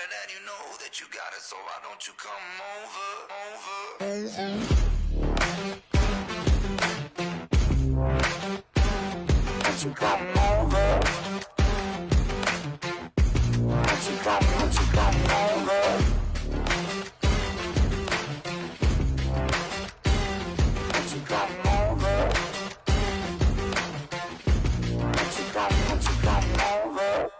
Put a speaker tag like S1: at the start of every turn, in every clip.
S1: it and you know that you got it, so why don't you come over, over? Won't you come over? Won't you come over? Won't you come over? Won't you come over?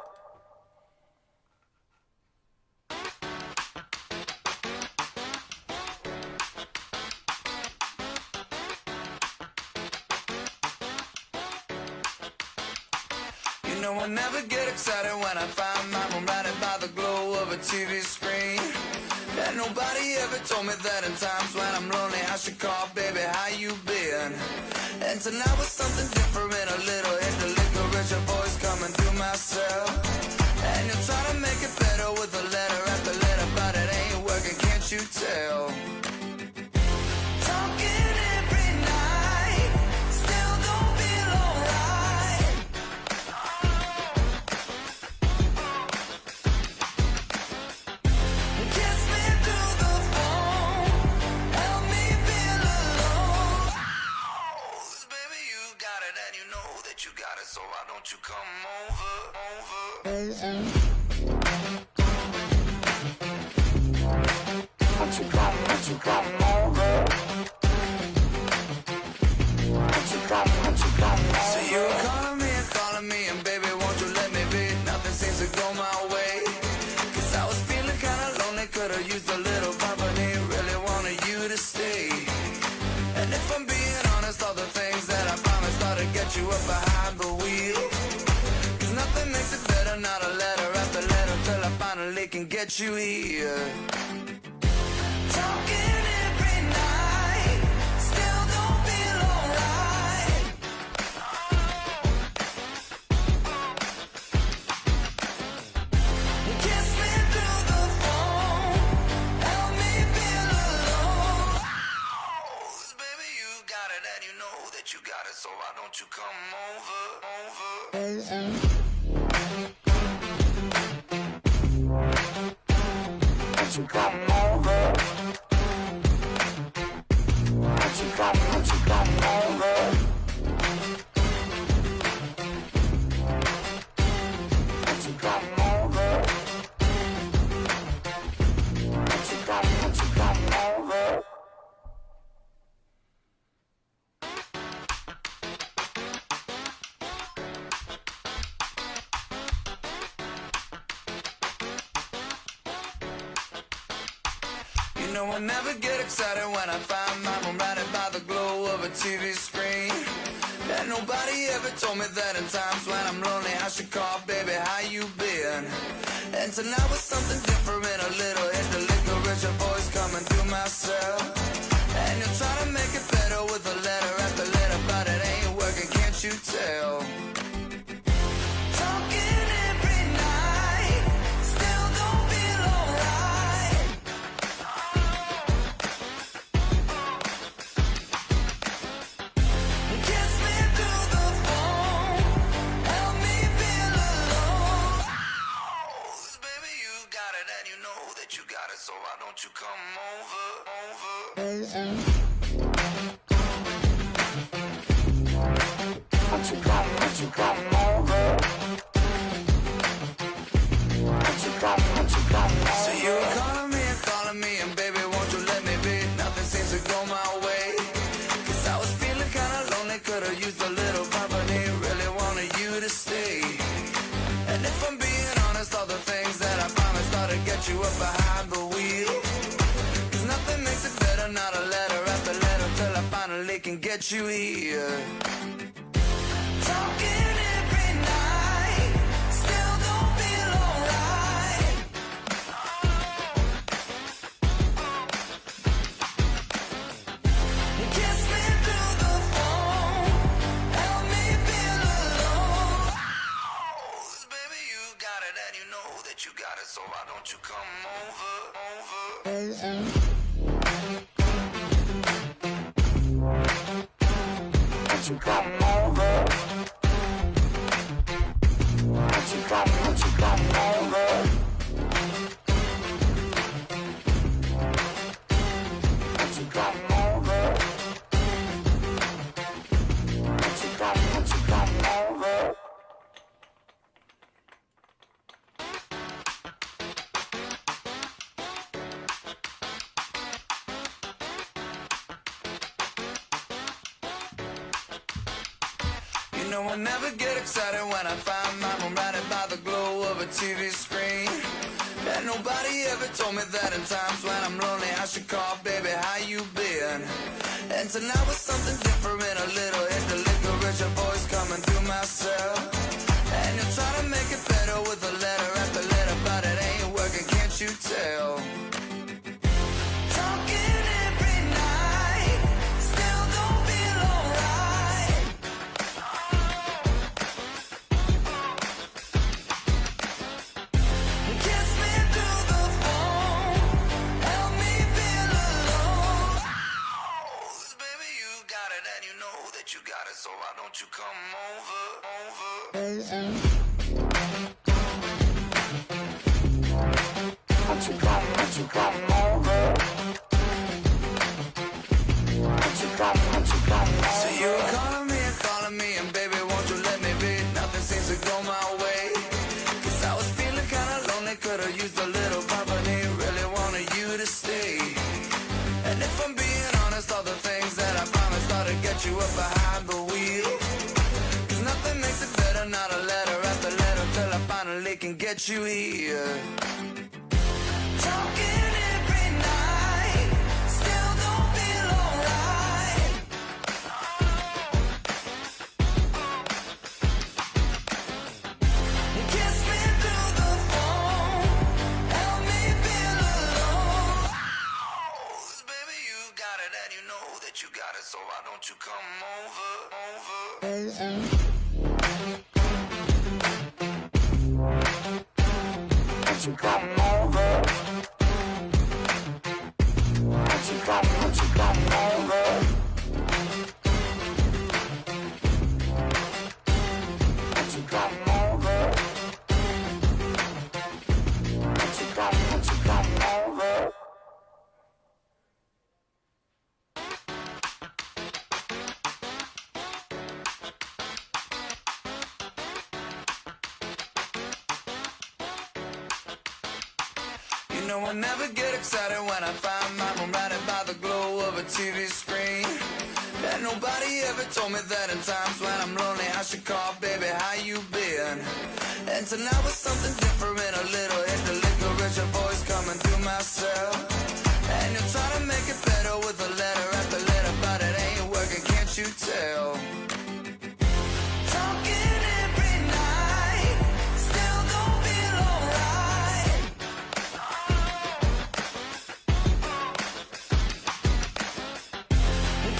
S1: You know I never get excited when I find my room lighted by the glow of a TV screen. And nobody ever told me that in times when I'm lonely I should call, baby, how you been? And tonight was something different, a little hit the licorice, your voice coming through my cell. And you're trying to make it better with a letter after letter, but it ain't working, can't you tell? Talking every night, still don't feel alright. Kiss me through the phone, help me feel alone. Baby, you got it and you know that you got it, so why don't you come over, over? Won't you come over? Won't you come over? So you were calling me, and baby, won't you let me be? Nothing seems to go my way, 'cause I was feeling kinda lonely, could've used a little company, really wanted you to stay. And if I'm being honest, all the things that I promised ought to get you up behind the wheel. 'Cause nothing makes it better, not a letter after letter, till I finally can get you here. Talking every night, still don't feel alright. Kiss me through the phone, help me feel alone. Baby, you got it and you know that you got it, so why don't you come over, over? Won't you come over? Won't you come over? Won't you come over? Won't you come over? You know I never get excited when I find my room lighted by the glow of a TV screen. And nobody ever told me that in times when I'm lonely I should call, baby, how you been? And tonight was something different, a little hit the licorice, your voice coming through my cell. And you're trying to make it better with a letter after letter, but it ain't working, can't you tell? Talking every night, still don't feel alright. Kiss me through the phone, help me feel alone. Baby, you got it and you know that you got it, so why don't you come over, over? Won't you come over? Won't you come over? So you were calling me, and baby, won't you let me be? Nothing seems to go my way, 'cause I was feeling kinda lonely, could've used a little company, really wanted you to stay. And if I'm being honest, all the things that I promised ought to get you up behind the wheel. 'Cause nothing makes it better, not a letter after letter, till I finally can get you here. Talking every night, still don't feel alright. Kiss me through the phone, help me feel alone. Baby, you got it and you know that you got it, so why don't you come over, over? Won't you come over? Won't you come over? know I never get excited when I find my room right by the glow of a TV screen. And nobody ever told me that in times when I'm lonely I should call, baby, how you been? And tonight was something different, a little hit the licorice, your voice coming through my cell. And you're trying to make it better with a letter after letter, but it ain't working, can't you tell? Talking every night, still don't feel alright. Kiss me through the phone, help me feel alone. Baby, you got it and you know that you got it, so why don't you come over? Won't you come over? Won't you come over? So you were calling me, and baby, won't you let me be? Nothing seems to go my way. 'Cause I was feeling kinda lonely, could've used a little company, really wanted you to stay. And if I'm being honest, all the things that I promised ought to get you up behind the wheel. 'Cause nothing makes it better, not a letter after letter, till I finally can get you here. Talking every night, still don't feel alright. Kiss me through the phone, help me feel alone. Baby, you got it and you know that you got it, so why don't you come over? Won't you come over? Won't you come over? Won't you come over? Won't you come over? You know I never get excited when I find my room right by the glow of a TV screen. And nobody ever told me that in times when I'm lonely I should call, baby, how you been? And tonight was something different, a little hit the licorice, your voice coming through my cell. And you're trying to make it better with a letter after letter, but it ain't working, can't you tell? Talking every night, still don't feel alright.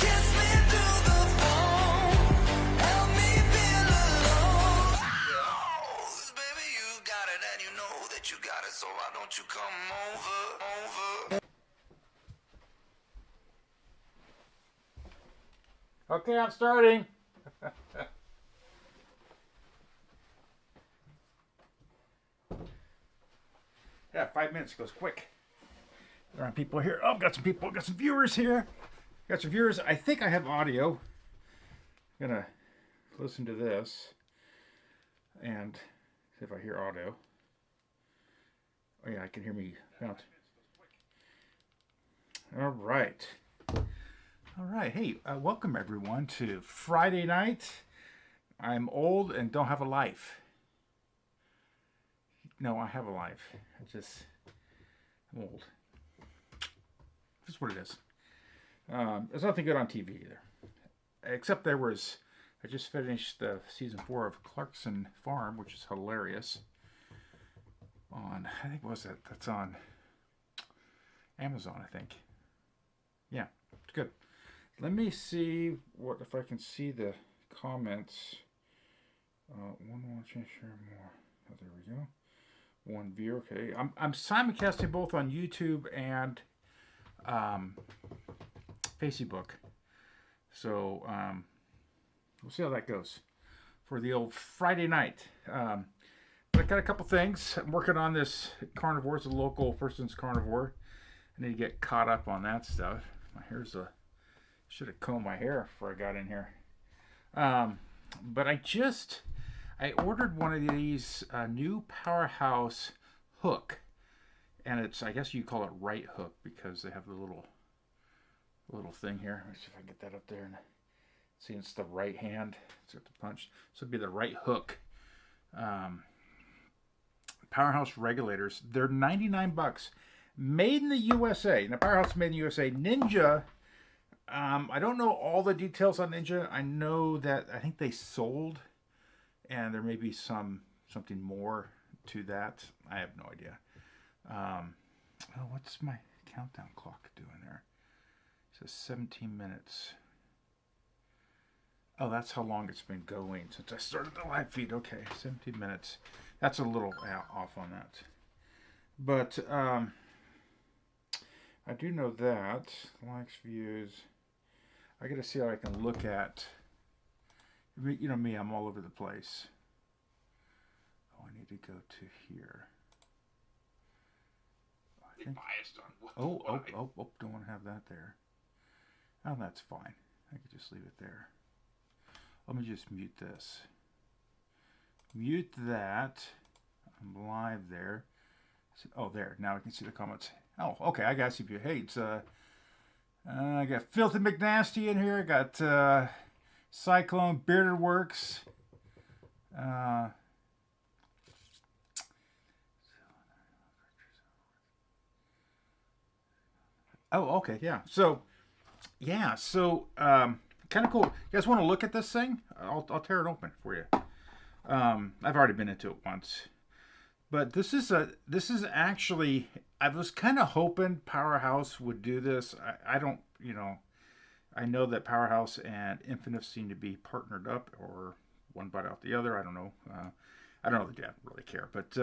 S1: Kiss me through the phone, help me feel alone. Baby, you got it and you know that you got it, so why don't you come over?
S2: Okay, I'm starting. Yeah, 5 minutes goes quick. There are people here. Oh, got some people, got some viewers here. Got some viewers. I think I have audio. I'm gonna listen to this and see if I hear audio. Oh yeah, I can hear me bounce. All right. All right, hey, welcome everyone to Friday night. I'm old and don't have a life. No, I have a life. I'm old. That's what it is. There's nothing good on TV either. Except I just finished season 4 of Clarkson Farm, which is hilarious. I think that's on Amazon, I think. Yeah, it's good. Let me see if I can see the comments. One watching, share more. Oh, there we go. One view. Okay, I'm simulcasting both on YouTube and Facebook. So we'll see how that goes for the old Friday night. But I got a couple things. I'm working on this carnivore. It's a local person's carnivore. I need to get caught up on that stuff. My hair's should have combed my hair before I got in here. But I ordered one of these new Powerhouse hook, and I guess you call it right hook because they have the little thing here. Let me see if I can get that up there. See, it's the right hand. It's got the punch. So it'd be the right hook. Powerhouse regulators. They're 99 bucks. Made in the USA. Now, Powerhouse made in the USA. Ninja. I don't know all the details on Ninja. I know that I think they sold, and there may be something more to that. I have no idea. Oh, what's my countdown clock doing there? It says 17 minutes. Oh, that's how long it's been going since I started the live feed. Okay, 17 minutes. That's a little off on that. But I do know that likes, views. I got to see how I can look at. You know me, I'm all over the place. Oh, I need to go to here. I think, biased on what? Oh, don't want to have that there. Oh, that's fine. I could just leave it there. Let me just mute this. Mute that. I'm live there. Oh, there. Now I can see the comments. Oh, okay. I got CPU hates. I got Filthy McNasty in here. I got Cyclone Bearded Works. Oh, okay. Yeah. So kind of cool. You guys want to look at this thing? I'll tear it open for you. I've already been into it once, but this is actually, I was kind of hoping Powerhouse would do this. I don't, I know that Powerhouse and Infinite seem to be partnered up, or one bought out the other. I don't know. I don't know. They don't really care, but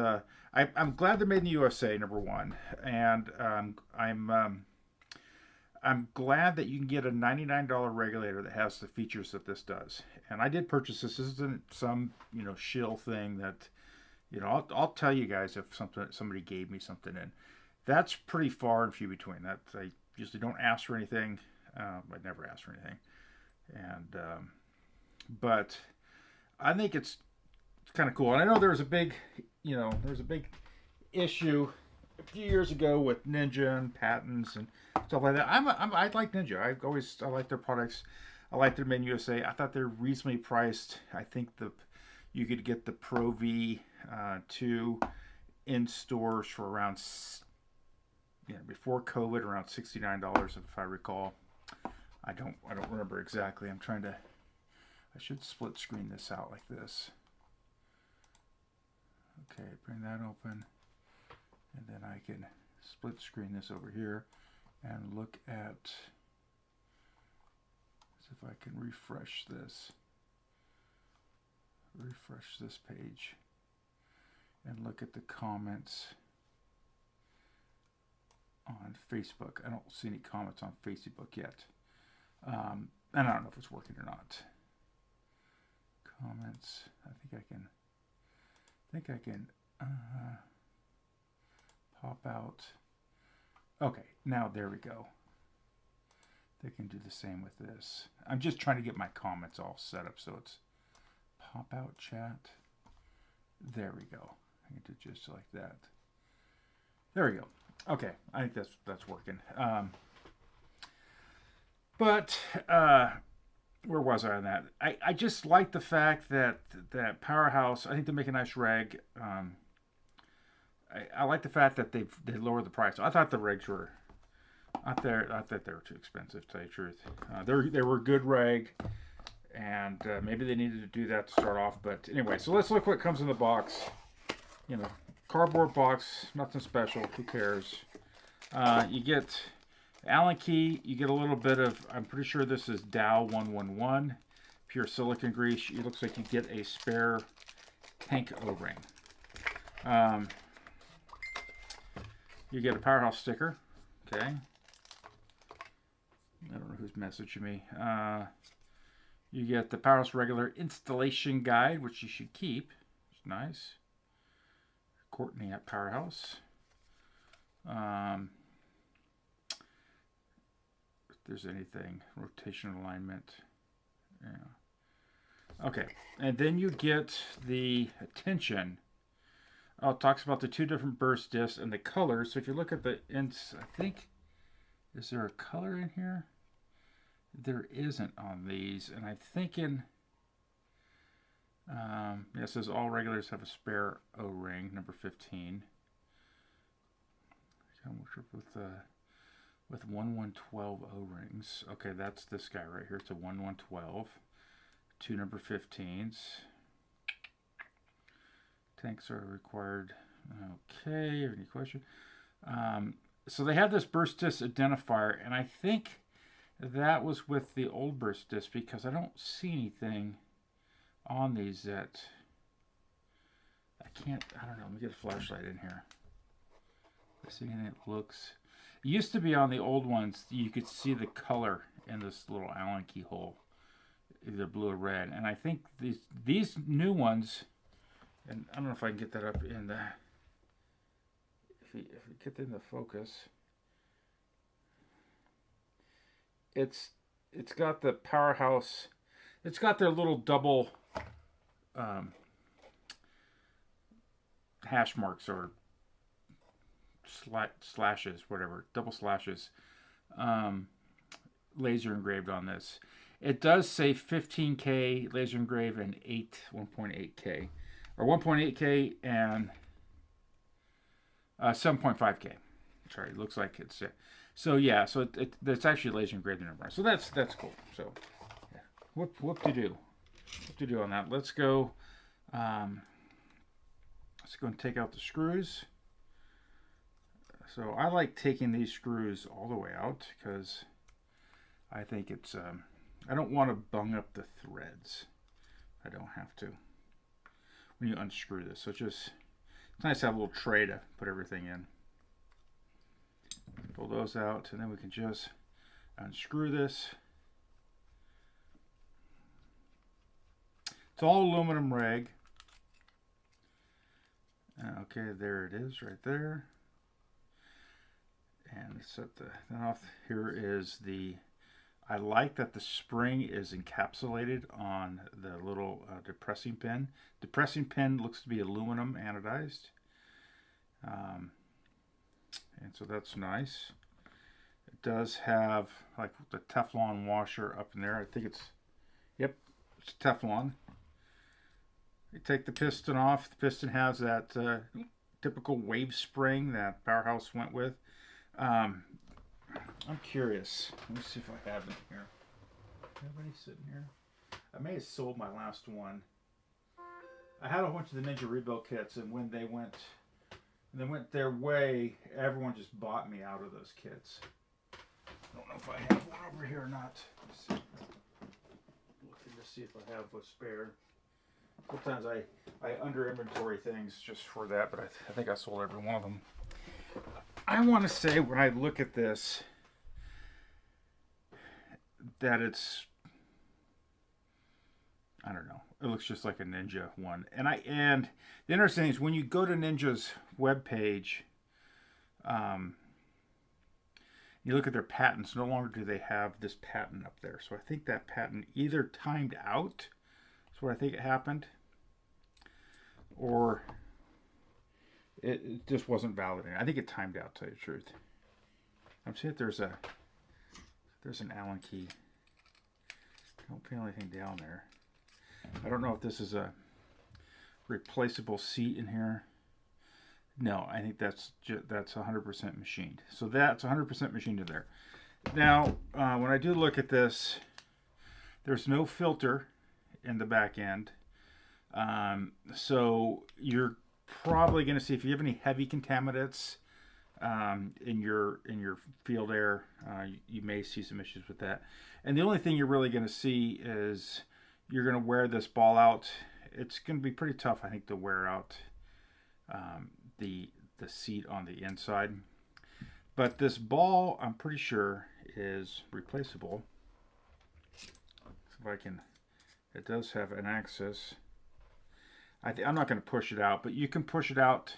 S2: I'm glad they're made in the USA, number one, and I'm glad that you can get a $99 regulator that has the features that this does. And I did purchase this. This isn't some, shill thing that, I'll tell you guys if somebody gave me something in. That's pretty far and few between. That I usually don't ask for anything. I never ask for anything. And but I think it's kind of cool. And I know there's a big issue a few years ago with Ninja and patents and stuff like that. I like Ninja. I like their products. I like their Made in USA. I thought they're reasonably priced. I think you could get the Pro V 2 in stores for around, before COVID, around $69, if I recall. I don't remember exactly. I should split screen this out like this. Okay, bring that open. And then I can split screen this over here and look at, as if I can refresh this page and look at the comments on Facebook. I don't see any comments on Facebook yet. And I don't know if it's working or not. Comments, I think I can pop out. Okay, now there we go. They can do the same with this. I'm just trying to get my comments all set up so it's pop out chat. There we go. I can do just like that. There we go. Okay, I think that's working. But where was I on that? I just like the fact that Powerhouse, I think they make a nice reg. I like the fact that they lowered the price. I thought the regs were, I thought they were too expensive, to tell you the truth. They were good reg, and maybe they needed to do that to start off. But anyway, so let's look what comes in the box. Cardboard box, nothing special. Who cares? You get Allen key. You get a little bit of, I'm pretty sure this is Dow 111 pure silicone grease. It looks like you get a spare tank O-ring. You get a Powerhouse sticker. Okay. I don't know who's messaging me. You get the Powerhouse regular installation guide, which you should keep. It's nice. Courtney at Powerhouse. If there's anything, rotation alignment. Yeah. Okay, and then you get the attention. Oh, it talks about the two different burst discs and the colors. So if you look at the ends, I think, is there a color in here? there isn't on these, and I'm thinking, yeah, it says all regulars have a spare O-ring, number 15. With 1/112 O-rings. Okay, that's this guy right here. It's a 1/112. 2 number 15s. Tanks are required. Okay, any question? So they have this burst disc identifier, and I think that was with the old burst disc because I don't see anything on these that I don't know. Let me get a flashlight in here. See, and it looks. It used to be on the old ones, you could see the color in this little Allen key hole, either blue or red. And I think these new ones, and I don't know if I can get that up in the. If we get in the focus, it's got the Powerhouse. It's got their little double hash marks or slashes, whatever, double slashes, laser engraved on this. It does say 15K laser engraved and 1.8K, or 1.8K and 7.5K. Sorry, it looks like it's so yeah. So it's actually laser engraved in number. So that's cool. So yeah. Whoop to do on that. Let's go. Let's go and take out the screws. So I like taking these screws all the way out because I think it's, I don't want to bung up the threads. I don't have to. When you unscrew this, so it's nice to have a little tray to put everything in. Pull those out, and then we can just unscrew this. It's all aluminum rag. Okay, there it is right there. And set the thing off. Here is the, I like that the spring is encapsulated on the little depressing pin. Depressing pin looks to be aluminum anodized. And so that's nice. It does have like the Teflon washer up in there. I think it's, yep, it's Teflon. You take the piston off. The piston has that typical wave spring that Powerhouse went with. I'm curious. Let me see if I have it here. Anybody sitting here? I may have sold my last one. I had a bunch of the Ninja rebuild kits, and when they went their way, everyone just bought me out of those kits. I don't know if I have one over here or not. Let's see. Looking to see if I have a spare. Sometimes I under inventory things just for that, but I think I sold every one of them. I want to say when I look at this that it's, I don't know, it looks just like a Ninja one. And the interesting thing is when you go to Ninja's webpage, you look at their patents, no longer do they have this patent up there. So I think that patent either timed out, that's what I think it happened, or it just wasn't validated. I think it timed out, to tell you the truth. I'm seeing if there's an Allen key. I don't feel anything down there. I don't know if this is a replaceable seat in here. No, I think that's 100% machined. So that's 100% machined in there. Now, when I do look at this, there's no filter in the back end. So you're probably going to see, if you have any heavy contaminants in your field air, you may see some issues with that. And the only thing you're really going to see is you're going to wear this ball out. It's going to be pretty tough, I think, to wear out the seat on the inside. But this ball, I'm pretty sure, is replaceable. So if I can, it does have an axis. I'm not going to push it out, but you can push it out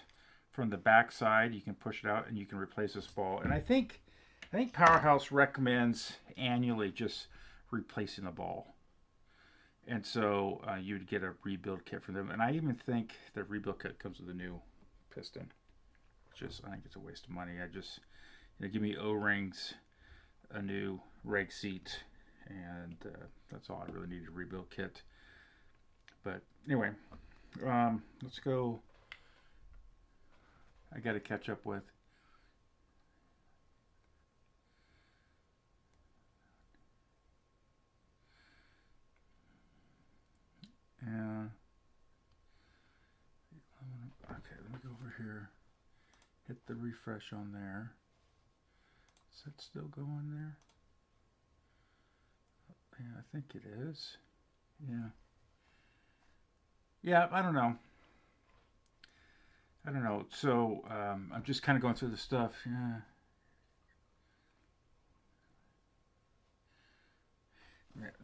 S2: from the back side. You can push it out and you can replace this ball. And I think Powerhouse recommends annually just replacing the ball. And so you'd get a rebuild kit from them. And I even think the rebuild kit comes with a new piston. I think it's a waste of money. Give me O-rings, a new reg seat, and that's all I really need, a rebuild kit. But anyway, let's go. I got to catch up with. And okay, let me go over here. Hit the refresh on there. Is that still going there? Yeah, I think it is. Yeah. Yeah, I don't know. I don't know. So I'm just kind of going through the stuff. Yeah.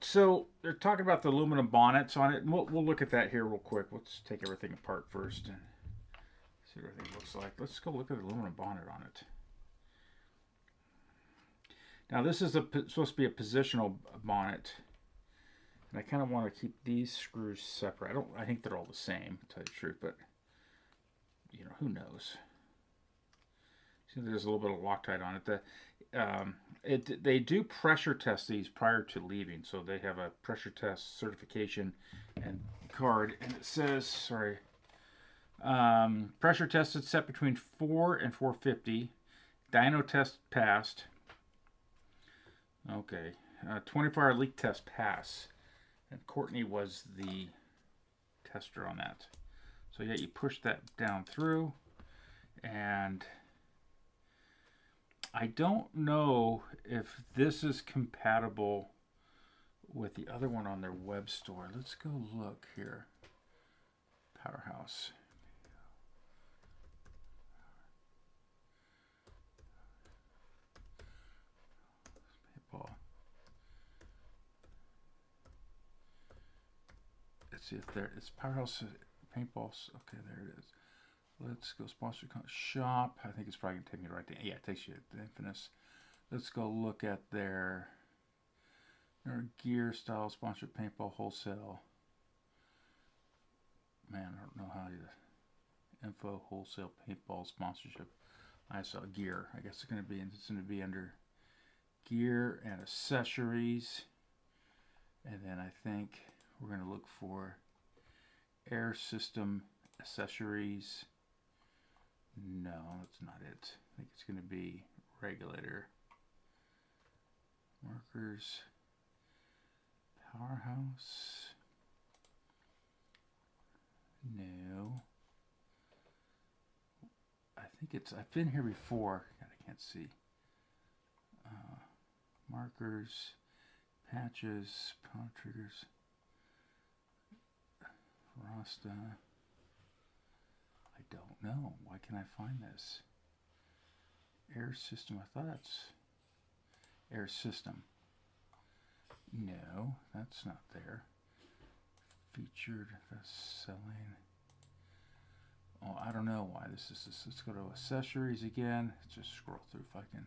S2: So they're talking about the aluminum bonnets on it, and we'll look at that here real quick. Let's take everything apart first and see what everything looks like. Let's go look at the aluminum bonnet on it. Now this is supposed to be a positional bonnet, and I kind of want to keep these screws separate. I think they're all the same, to tell you the truth, but you know, who knows? See, there's a little bit of Loctite on it. They do pressure test these prior to leaving, so they have a pressure test certification and card, and it says, sorry, pressure tested set between 4 and 450. Dyno test passed. Okay, 24-hour leak test pass, and Courtney was the tester on that. So yeah, you push that down through, and I don't know if this is compatible with the other one on their web store. Let's go look here. Powerhouse. Let's see if it's Powerhouse Paintballs. Okay, there it is. Let's go sponsor shop. I think it's probably going to take me right there. Yeah, it takes you to Infamous. Let's go look at their gear style sponsored paintball wholesale. Man, I don't know how to info wholesale paintball sponsorship. I saw gear. I guess it's going to be under gear and accessories. And then I think we're going to look for air system accessories. No, that's not it. I think it's going to be regulator. Markers. Powerhouse. No. I think it's, I've been here before. God, I can't see. Markers. Patches. Power triggers. Rasta. I don't know. Why can't I find this? Air system. I thought that's air system. No, that's not there. Featured selling. Oh, I don't know why this is this. Let's go to accessories again. Let's just scroll through if I can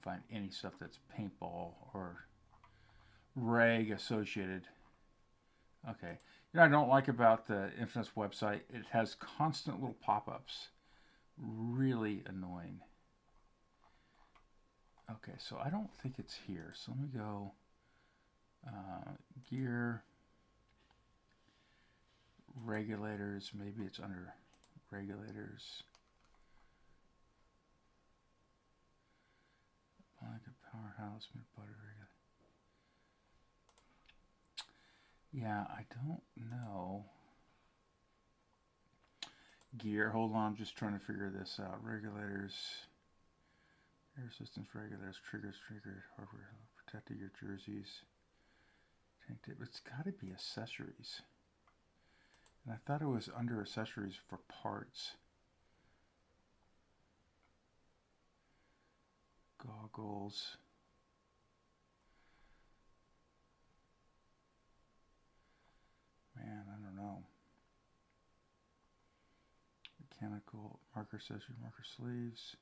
S2: find any stuff that's paintball or reg associated. Okay. You know what I don't like about the Infamous website? It has constant little pop-ups. Really annoying. Okay, so I don't think it's here. So let me go gear, regulators. Maybe it's under regulators. Like a powerhouse, mid-body regulator. Yeah, I don't know. Gear, hold on, I'm just trying to figure this out. Regulators, air systems, regulators, triggers, hardware, protected your jerseys. Tank tape. It's got to be accessories. And I thought it was under accessories for parts. Goggles. Man, I don't know. Mechanical marker accessory, marker sleeves.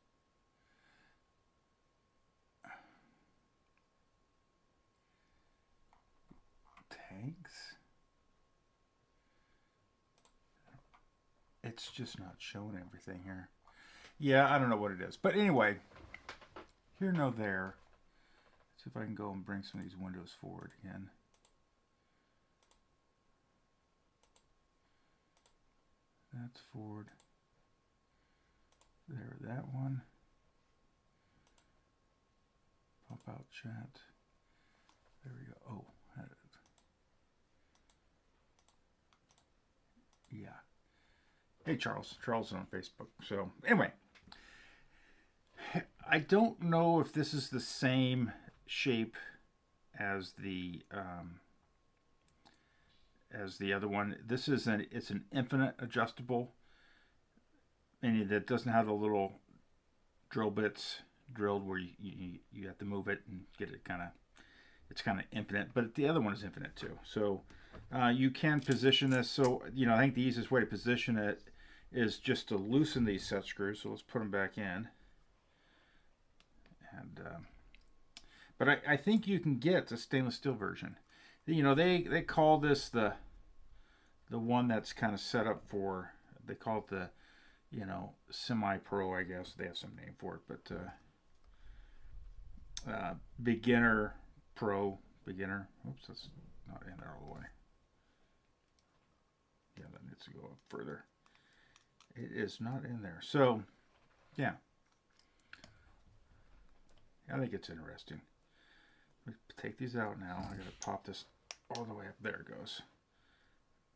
S2: Tags. It's just not showing everything here. Yeah, I don't know what it is. But anyway, here, no, there. See if I can go and bring some of these windows forward again. That's forward. There, that one. Pop out chat. There we go. Oh, yeah. Hey, Charles. Charles is on Facebook. So, anyway. I don't know if this is the same shape as the other one. This is it's an infinite adjustable, meaning that it doesn't have the little drill bits drilled where you have to move it and get it it's kind of infinite, but the other one is infinite too. So you can position this. So I think the easiest way to position it is just to loosen these set screws. So let's put them back in. And but I think you can get the stainless steel version. They call this the one that's kind of set up for, they call it the semi-pro, I guess. They have some name for it, but beginner, pro, beginner. Oops, that's not in there all the way. Yeah, that needs to go up further. It is not in there. So, yeah. I think it's interesting. Let me take these out now. I gotta pop this all the way up. There it goes.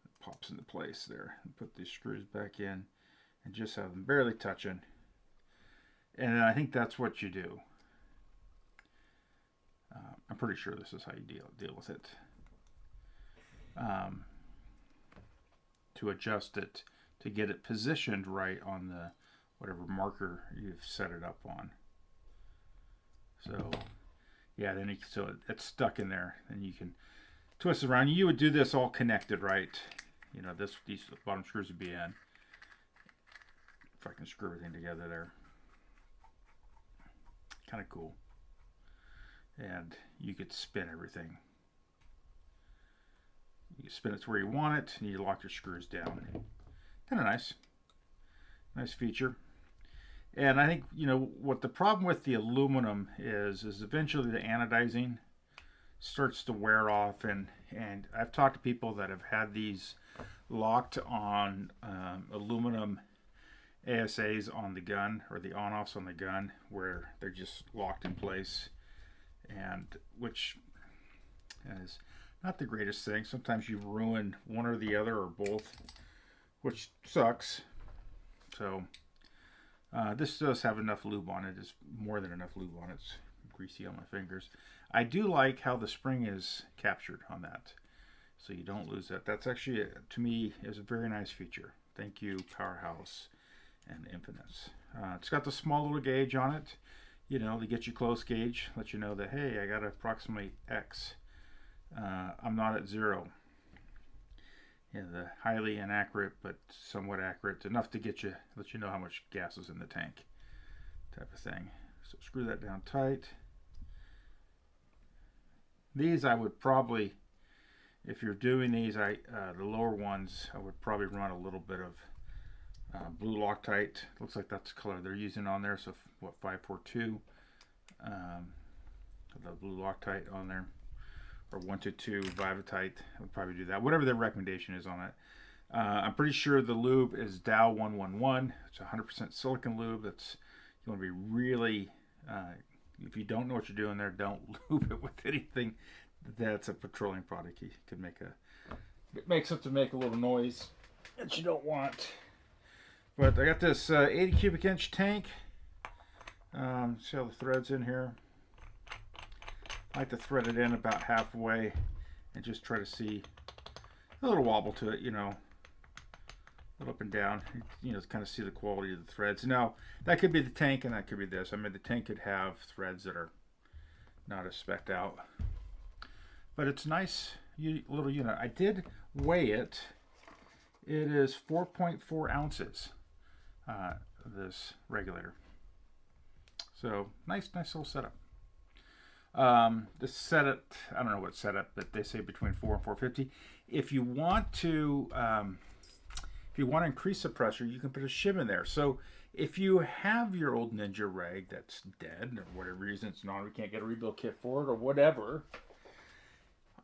S2: It pops into place there. And put these screws back in and just have them barely touching. And I think that's what you do. I'm pretty sure this is how you deal with it. To adjust it, to get it positioned right on the whatever marker you've set it up on. So, yeah, then so it's stuck in there, and you can twist it around. You would do this all connected, right? These bottom screws would be in. If I can screw everything together there. Kind of cool. And you could spin everything. You spin it to where you want it, and you lock your screws down. Kind of nice. Nice feature. And I think, what the problem with the aluminum is eventually the anodizing starts to wear off. And I've talked to people that have had these locked on aluminum ASAs on the gun, or the on-offs on the gun, where they're just locked in place, and which is not the greatest thing. Sometimes you ruin one or the other or both, which sucks. So this does have enough lube on it. It's more than enough lube on it. It's greasy on my fingers. I do like how the spring is captured on that, so you don't lose that. That's actually, to me, is a very nice feature. Thank you, Powerhouse and Infinite. It's got the small little gauge on it, to get you close gauge, let you know that, hey, I got to approximate X. I'm not at 0. The highly inaccurate but somewhat accurate, enough to let you know how much gas is in the tank, type of thing. So screw that down tight. These I would probably, if you're doing these, the lower ones, I would probably run a little bit of blue Loctite. Looks like that's the color they're using on there. So what, 542, the blue Loctite on there. Or 122 Vivitite. I would probably do that. Whatever their recommendation is on it. I'm pretty sure the lube is Dow 111. It's 100% silicon lube. You want to be really, if you don't know what you're doing there, don't lube it with anything that's a petroleum product. You could it makes it to make a little noise that you don't want. But I got this 80 cubic inch tank. See all the threads in here. I like to thread it in about halfway and just try to see a little wobble to it, a little up and down, to kind of see the quality of the threads. Now, that could be the tank and that could be this. I mean, the tank could have threads that are not as specced out. But it's nice little unit. I did weigh it. It is 4.4 ounces, this regulator. So, nice little setup. The setup, I don't know what setup, but they say between 4 and 450. If you want to increase the pressure, you can put a shim in there. So If you have your old Ninja rag that's dead, or whatever reason it's not, we can't get a rebuild kit for it, or whatever,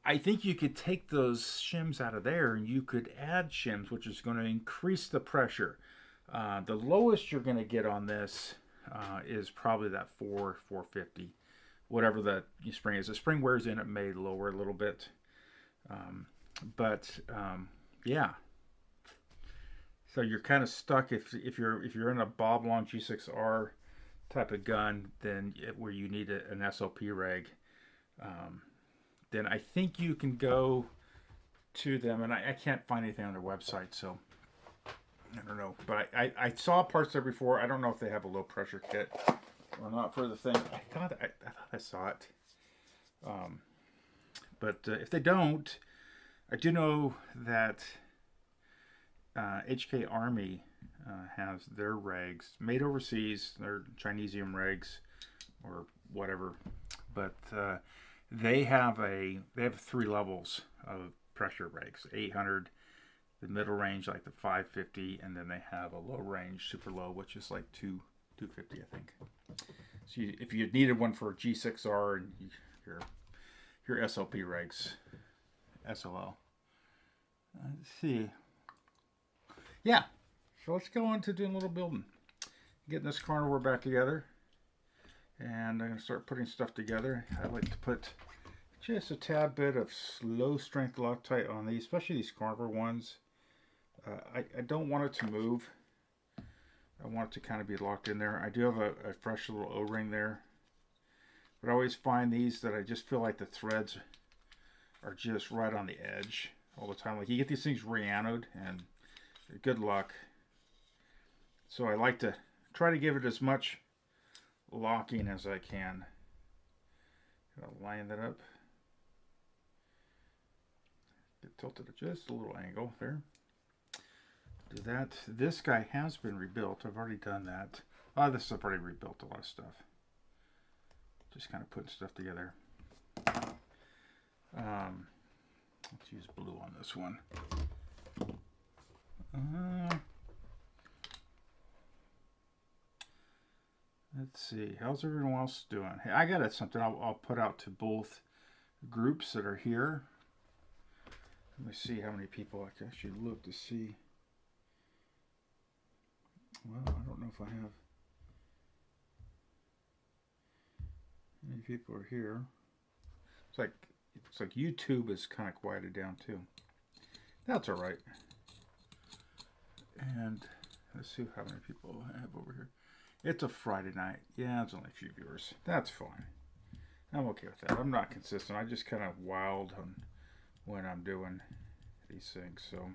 S2: I think you could take those shims out of there and you could add shims, which is going to increase the pressure. The lowest you're going to get on this is probably that 450, whatever the spring is. The spring wears in, it may lower a little bit. Yeah. So you're kind of stuck if you're in a Bob Long G6R type of gun, then where you need an SOP rag. Then I think you can go to them, and I can't find anything on their website, so I don't know. But I saw parts there before. I don't know if they have a low pressure kit or not for the thing. I thought I saw it. But if they don't, I do know that HK Army has their rags made overseas. They're Chinesium rags or whatever, but they have 3 levels of pressure rags: 800, the middle range like the 550, and then they have a low range, super low, which is like 250, I think. So if you needed one for a G6R and your SLP rags, SLL. Let's see. Yeah, so let's go on to doing a little building. Getting this carnivore back together. And I'm going to start putting stuff together. I like to put just a tad bit of low strength Loctite on these, especially these carnivore ones. I don't want it to move. I want it to kind of be locked in there. I do have a fresh little O-ring there. But I always find these that I just feel like the threads are just right on the edge all the time. Like you get these things re-anode and good luck. So I like to try to give it as much locking as I can. I'll line that up. Get tilted at just a little angle there. Do that. This guy has been rebuilt. I've already done that. This I've already rebuilt a lot of stuff. Just kind of putting stuff together. Let's use blue on this one. Let's see. How's everyone else doing? Hey, I got something I'll put out to both groups that are here. Let me see how many people I can actually look to see. Well, I don't know if I have. Many people are here. It's like YouTube is kind of quieted down too. That's all right. And let's see how many people I have over here. It's a Friday night. Yeah, it's only a few viewers. That's fine. I'm okay with that. I'm not consistent. I just kind of wild on when I'm doing these things. So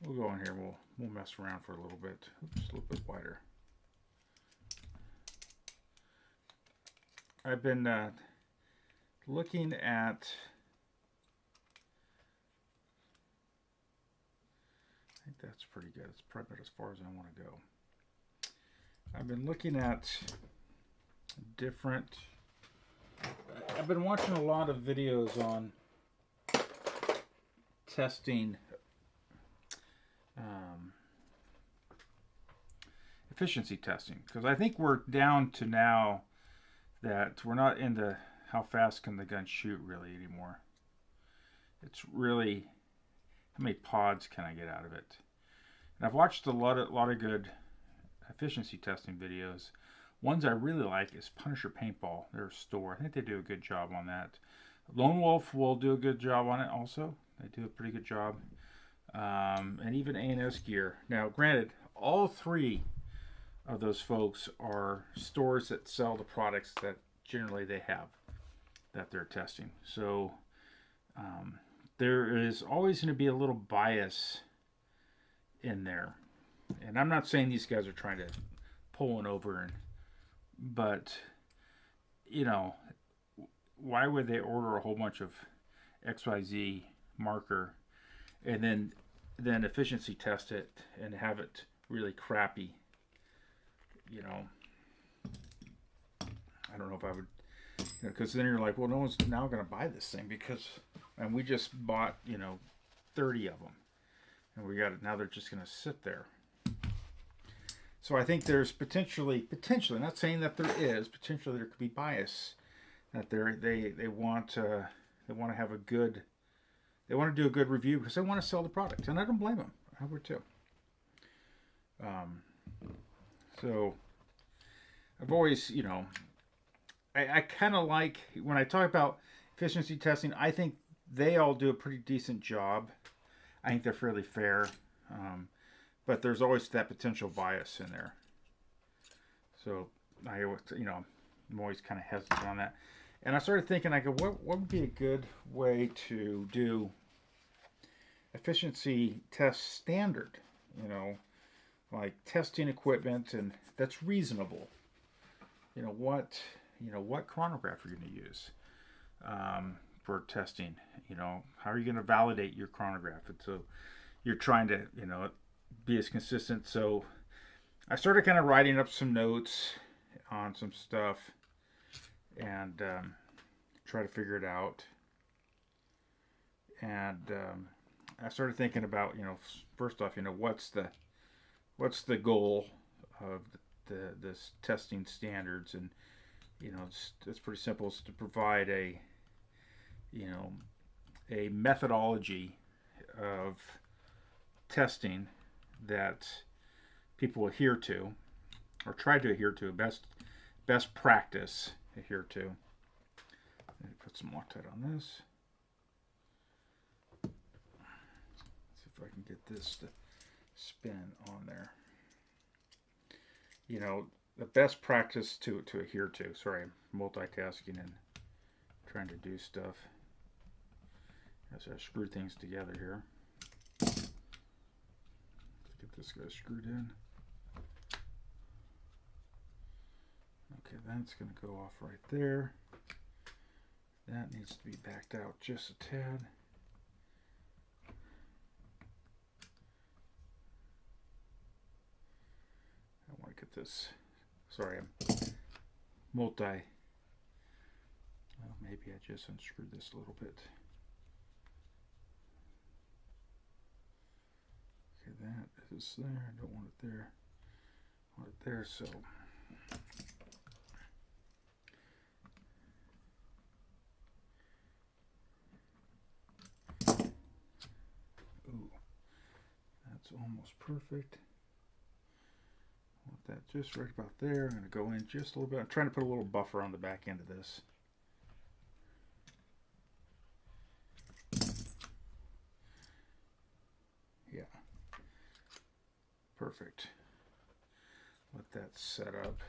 S2: we'll go in here. We'll mess around for a little bit. Oops, a little bit wider. I've been looking at. I think that's pretty good. It's probably about as far as I want to go. I've been looking at different. I've been watching a lot of videos on testing efficiency testing, because I think we're down to now that we're not in the how fast can the gun shoot really anymore. It's really how many pods can I get out of it. And I've watched a lot of good efficiency testing videos. Ones I really like is Punisher Paintball, their store. I think they do a good job on that. Lone Wolf will do a good job on it also. They do a pretty good job. And even A&S Gear. Now, granted, all 3 of those folks are stores that sell the products that generally they have that they're testing. So there is always going to be a little bias in there. And I'm not saying these guys are trying to pull one over, but you know, why would they order a whole bunch of XYZ marker and then efficiency test it and have it really crappy? You know, I don't know if I would, because then you're like, well, no one's now going to buy this thing because and we just bought, 30 of them, and we got it. Now they're just going to sit there. So I think there's potentially, not saying that there is, potentially there could be bias, that they want to have a good, they want to do a good review because they want to sell the product, and I don't blame them. I would too. So I've always, I kind of like, when I talk about efficiency testing, I think they all do a pretty decent job. I think they're fairly fair. But there's always that potential bias in there. So I, I'm always kind of hesitant on that. And I started thinking, I go, what would be a good way to do efficiency test standard? Like testing equipment, and that's reasonable. What chronograph are you going to use for testing? How are you going to validate your chronograph? And so you're trying to, be as consistent. So I started kind of writing up some notes on some stuff and try to figure it out. And I started thinking about, first off, what's the goal of this testing standards? And it's pretty simple. It's to provide a methodology of testing that people adhere to, or try to adhere to, best practice adhere to. Let me put some Loctite on this. Let's see if I can get this to spin on there. The best practice to adhere to. Sorry, I'm multitasking and trying to do stuff as I screw things together here. Get this guy screwed in. Okay, that's going to go off right there. That needs to be backed out just a tad. I want to get this. Sorry, I'm multi. Well, maybe I just unscrewed this a little bit. Okay, that is there. I don't want it there. I want it there, so. Ooh, that's almost perfect. I want that just right about there. I'm going to go in just a little bit. I'm trying to put a little buffer on the back end of this. Yeah. Perfect. Let that set up.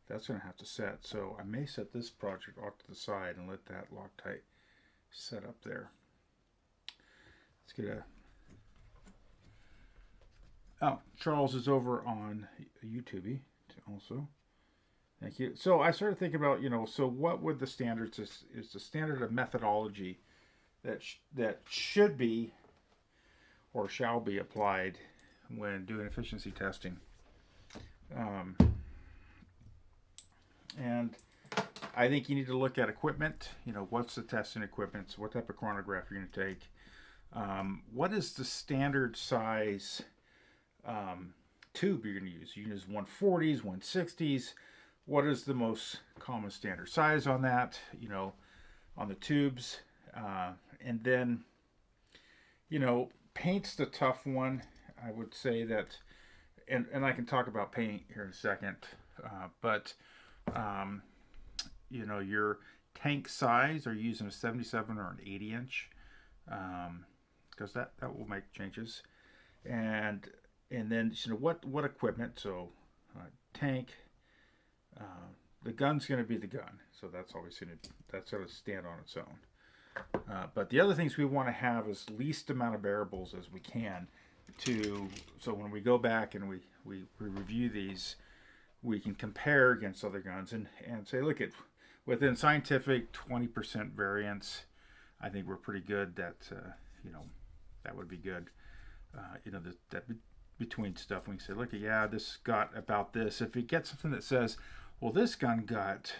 S2: That's going to have to set. So I may set this project off to the side and let that Loctite set up there. Let's get a... Oh, Charles is over on YouTube also. Thank you. So I started thinking about, so what would the standards is the standard of methodology that should be or shall be applied when doing efficiency testing. And I think you need to look at equipment. What's the testing equipment? So what type of chronograph you're going to take? What is the standard size tube you're going to use? You use 140s, 160s. What is the most common standard size on that? On the tubes. And then, paint's the tough one. I would say that, and I can talk about paint here in a second, but your tank size, are you using a 77 or an 80 inch? Because that will make changes. And then what equipment? So tank, the gun's going to be the gun, so that's always going to stand on its own. But the other things we want to have is least amount of variables as we can, so when we go back and we review these, we can compare against other guns and say, look, within scientific 20% variance, I think we're pretty good. That that would be good. That between stuff, we can say, look, yeah, this got about this. If you get something that says, well, this gun got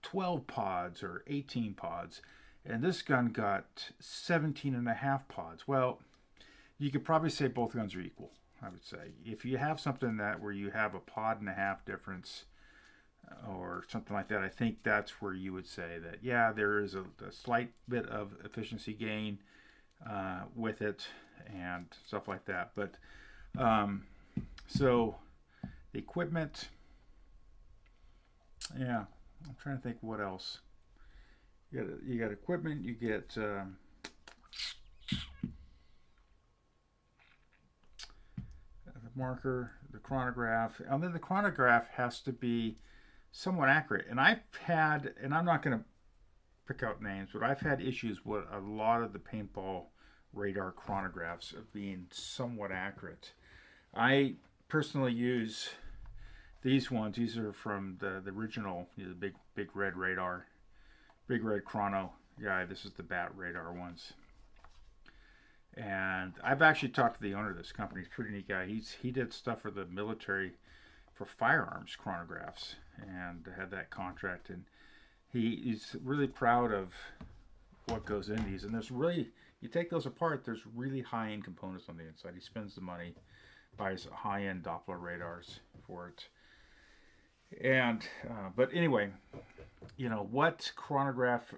S2: 12 pods or 18 pods, and this gun got 17 and a half pods. Well, you could probably say both guns are equal, I would say. If you have something that where you have a pod and a half difference or something like that, I think that's where you would say that, yeah, there is a slight bit of efficiency gain with it and stuff like that. But so the equipment, yeah, I'm trying to think what else. You got equipment, you get the marker, the chronograph, and then the chronograph has to be somewhat accurate. And I've had, and I'm not going to pick out names, but I've had issues with a lot of the paintball radar chronographs of being somewhat accurate. I personally use these ones. These are from the original, the big red radar, big red chrono guy. This is the bat radar ones. And I've actually talked to the owner of this company. He's a pretty neat guy. He did stuff for the military for firearms chronographs and had that contract. And he's really proud of what goes in these. And there's really, you take those apart, there's really high-end components on the inside. He spends the money, buys high-end Doppler radars for it. And but anyway, you know, what chronograph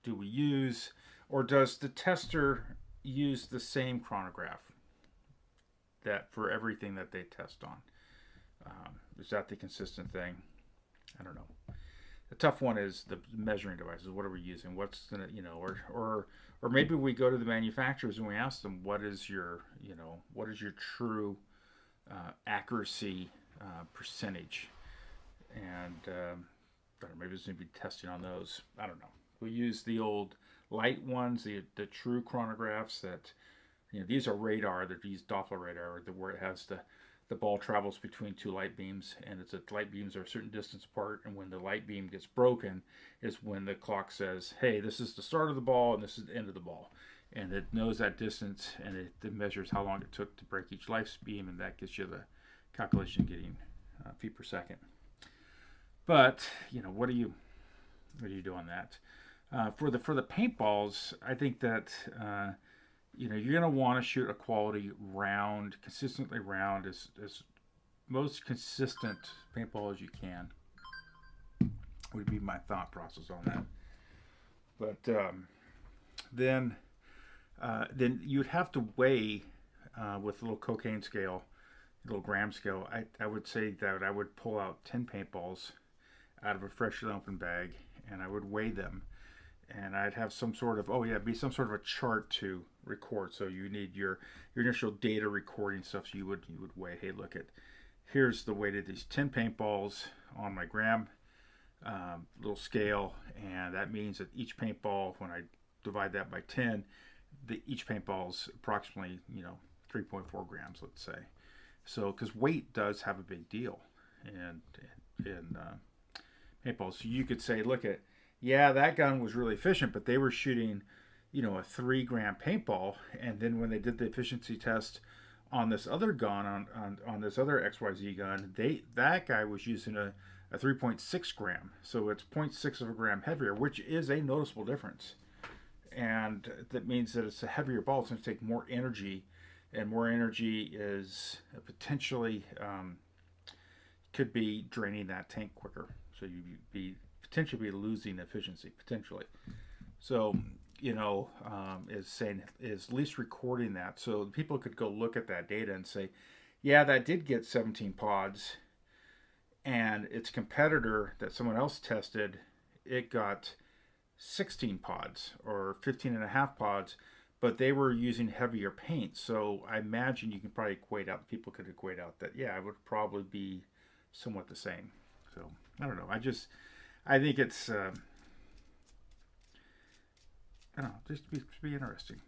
S2: do we use, or does the tester use the same chronograph that for everything that they test on? Is that the consistent thing? I don't know. The tough one is the measuring devices. What are we using? What's the, you know, or maybe we go to the manufacturers and we ask them, what is your, you know, what is your true accuracy percentage? And maybe there's going to be testing on those. I don't know. We use the old light ones, the true chronographs that, you know, these are radar. These Doppler radar, where it has the ball travels between two light beams, and it's light beams are a certain distance apart, and when the light beam gets broken is when the clock says, hey, this is the start of the ball and this is the end of the ball. And it knows that distance, and it measures how long it took to break each light beam, and that gives you the calculation getting feet per second. But, you know, what do you do on that? For the paintballs, I think that you know, you're going to want to shoot a quality round, consistently round, as most consistent paintball as you can. Would be my thought process on that. But then you'd have to weigh with a little cocaine scale, a little gram scale. I would say that I would pull out 10 paintballs out of a freshly opened bag, and I would weigh them. And I'd have some sort of, be some sort of a chart to record. So you need your initial data recording stuff. So you would weigh, hey, look at, here's the weight of these 10 paintballs on my gram little scale. And that means that each paintball, when I divide that by 10, each paintball's approximately, you know, 3.4 grams, let's say. So, because weight does have a big deal in paintballs. So you could say, look at, yeah, that gun was really efficient, but they were shooting, you know, a 3 gram paintball. And then when they did the efficiency test on this other gun, on this other XYZ gun, that guy was using a 3.6 gram. So it's 0.6 of a gram heavier, which is a noticeable difference. And that means that it's a heavier ball. It's going to take more energy, and more energy is potentially could be draining that tank quicker. So you'd potentially be losing efficiency, potentially. So, you know, is at least recording that, so people could go look at that data and say, yeah, that did get 17 pods, and its competitor that someone else tested, it got 16 pods or 15 and a half pods, but they were using heavier paint. So I imagine you can probably people could equate out that, yeah, it would probably be somewhat the same. So I don't know. I think it's, I don't know, just to be interesting.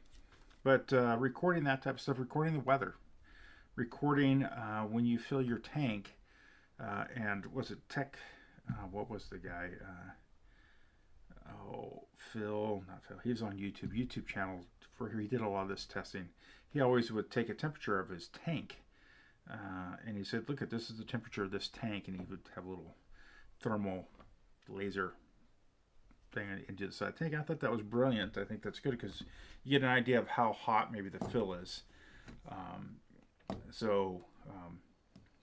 S2: But recording that type of stuff, recording the weather, recording when you fill your tank, and was it Tech, what was the guy? Not Phil, he was on YouTube channel, he did a lot of this testing. He always would take a temperature of his tank, and he said, look at, this is the temperature of this tank, and he would have a little thermal laser thing into the side tank. I thought that was brilliant. I think that's good because you get an idea of how hot maybe the fill is.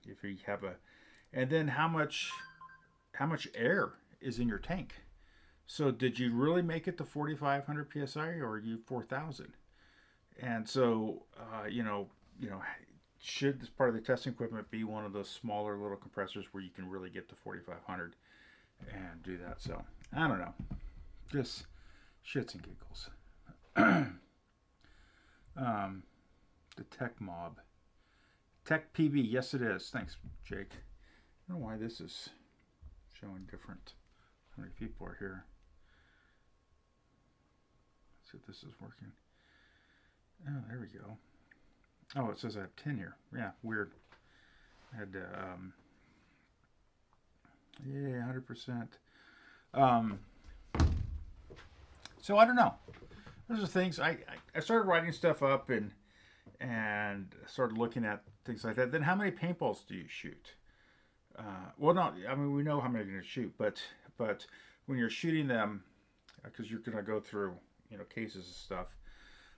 S2: If you have and then how much air is in your tank. So did you really make it to 4,500 psi, or are you 4,000? And so should this part of the testing equipment be one of those smaller little compressors where you can really get to 4,500 and do that? So I don't know, just shits and giggles. The Tech Mob, Tech PB, yes it is. Thanks, Jake. I don't know why this is showing different. How many people are here? Let's see if this is working. Oh, there we go. Oh, it says I have 10 here. Yeah, weird. I had yeah, 100%. So I don't know. Those are things I started writing stuff up and started looking at things like that. Then how many paintballs do you shoot? Well, not. I mean, we know how many you're going to shoot, but when you're shooting them, because you're going to go through cases and stuff.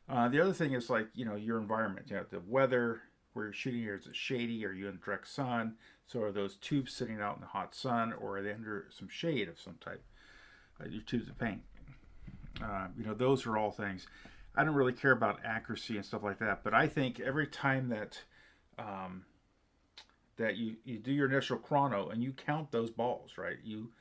S2: The other thing is like your environment. The weather where you're shooting here, is it shady? Are you in direct sun? So are those tubes sitting out in the hot sun, or are they under some shade of some type? Your tubes of paint. Those are all things. I don't really care about accuracy and stuff like that, but I think every time that that you do your initial chrono and you count those balls, right? You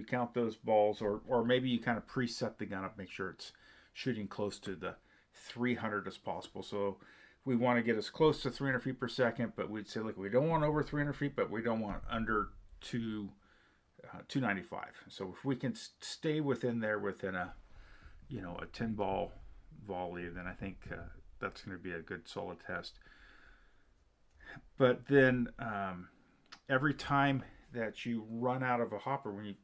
S2: count those balls, or maybe you kind of preset the gun up, make sure it's shooting close to the 300 as possible. So we want to get as close to 300 feet per second, but we'd say, look, we don't want over 300 feet, but we don't want under 295. So if we can stay within there, within a 10 ball volley, then I think that's going to be a good solid test. But then every time that you run out of a hopper, when you're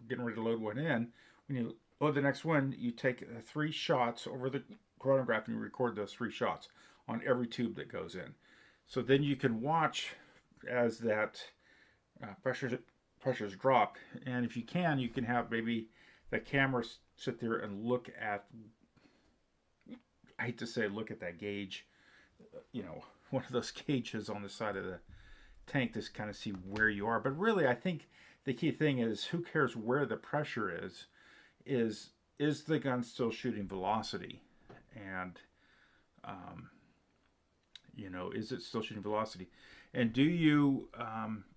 S2: getting ready to load one in, when you load the next one, you take 3 shots over the chronograph and you record those 3 shots on every tube that goes in. So then you can watch as that pressures drop, and if you can have maybe the camera sit there and look at, I hate to say look at that gauge, one of those gauges on the side of the tank to kind of see where you are. But really, I think the key thing is, who cares where the pressure is the gun still shooting velocity? And is it still shooting velocity? And do you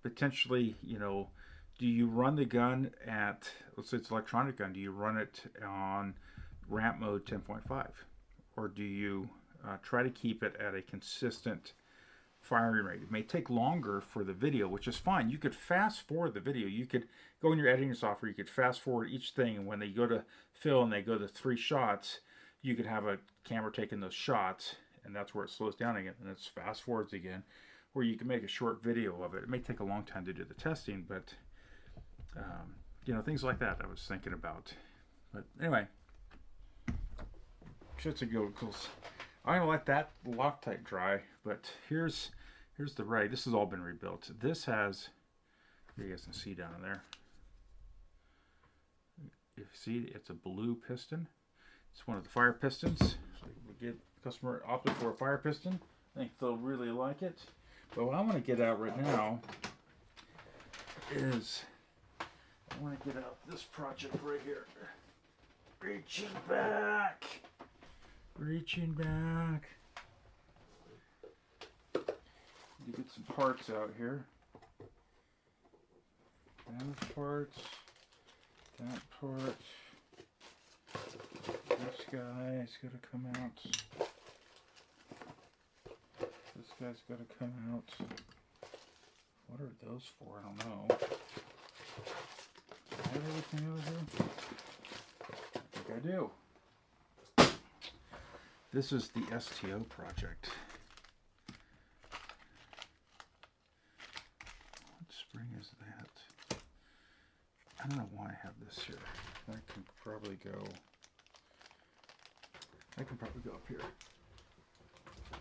S2: potentially, do you run the gun at, let's say it's an electronic gun, do you run it on ramp mode 10.5? Or do you try to keep it at a consistent firing rate? It may take longer for the video, which is fine. You could fast forward the video. You could go in your editing software, you could fast forward each thing, and when they go to fill and they go to 3 shots, you could have a camera taking those shots, and that's where it slows down again, and it's fast forwards again, where you can make a short video of it. It may take a long time to do the testing, but things like that I was thinking about. But anyway, shits and giggles. I'm gonna let that Loctite dry, but here's the ray. This has all been rebuilt. This has, you guys can see down there. If you see, it's a blue piston. It's one of the fire pistons. So we get customer opted for a fire piston. I think they'll really like it. But what I want to get out right now is I want to get out this project right here. Reaching back. Reaching back. You get some parts out here. Those parts. That part. This guy is going to come out. This guy's got to come out. What are those for? I don't know. Do I have everything over here? I think I do. This is the STO project. What spring is that? I don't know why I have this here. I can probably go up here.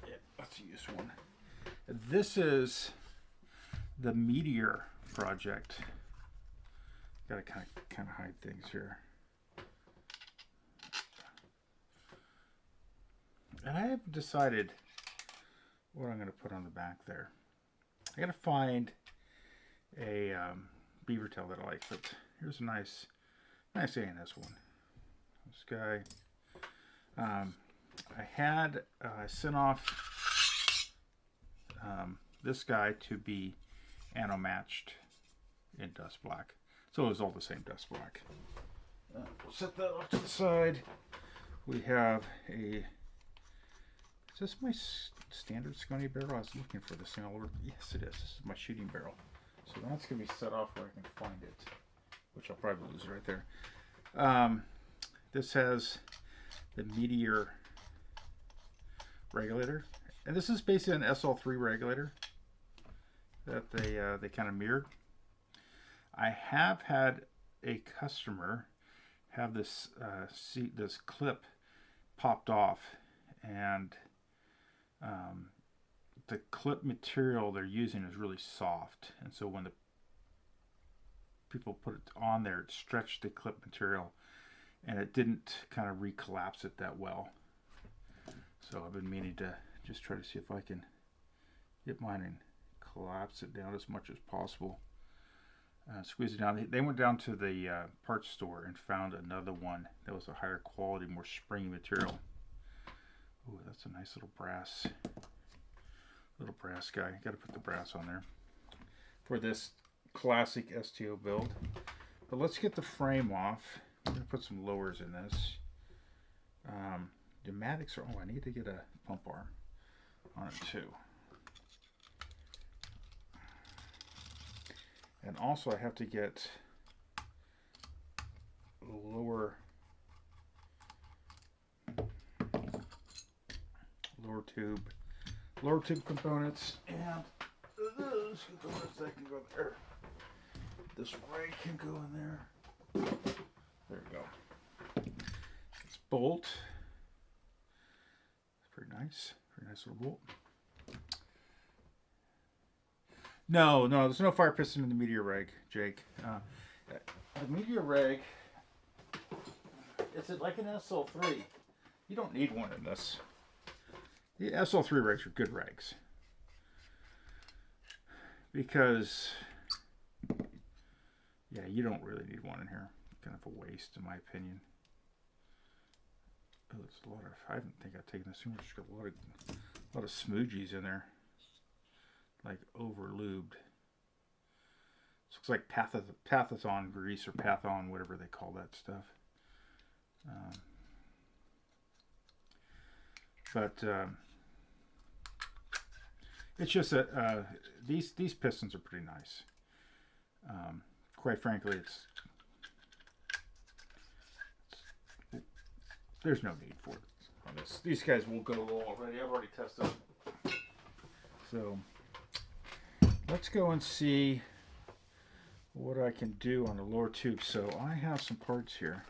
S2: Yeah, let's use one. This is the Meteor project. Gotta kind of hide things here. And I haven't decided what I'm going to put on the back there. I got to find a beaver tail that I like, but here's a nice ANS one. This guy, I had sent off this guy to be anno matched in dust black, so it was all the same dust black. We'll set that off to the side. We have a. Is this my standard Scunny barrel? I was looking for this thing all over. Yes, it is. This is my shooting barrel. So that's going to be set off where I can find it, which I'll probably lose right there. This has the Meteor regulator. And this is basically an SL3 regulator that they kind of mirrored. I have had a customer have this this clip popped off, and the clip material they're using is really soft, and so when the people put it on there, it stretched the clip material, and it didn't kind of recollapse it that well. So I've been meaning to just try to see if I can get mine and collapse it down as much as possible. Squeeze it down. They went down to the parts store and found another one that was a higher quality, more springy material. Ooh, that's a nice little brass guy. Got to put the brass on there for this classic STO build. But let's get the frame off. I'm going to put some lowers in this. Pneumatics are, oh, I need to get a pump arm on it too. And also I have to get lower tube components, and those components that can go there. This ray can go in there. There we go. This bolt. Pretty nice. Very nice little bolt. No, there's no fire piston in the Meteor reg, Jake. The Meteor reg, it's like an SL3. You don't need one in this. The SL3 regs are good regs, because, yeah, you don't really need one in here. Kind of a waste, in my opinion. Oh, it's a lot of. I don't think I've taken this too much. It's got a lot of smoogies in there, like over lubed. Looks like Pathon grease or Pathon, whatever they call that stuff. It's just that these pistons are pretty nice. Quite frankly, there's no need for it on this. These guys will go already. I've already tested them. So let's go and see what I can do on the lower tube. So I have some parts here.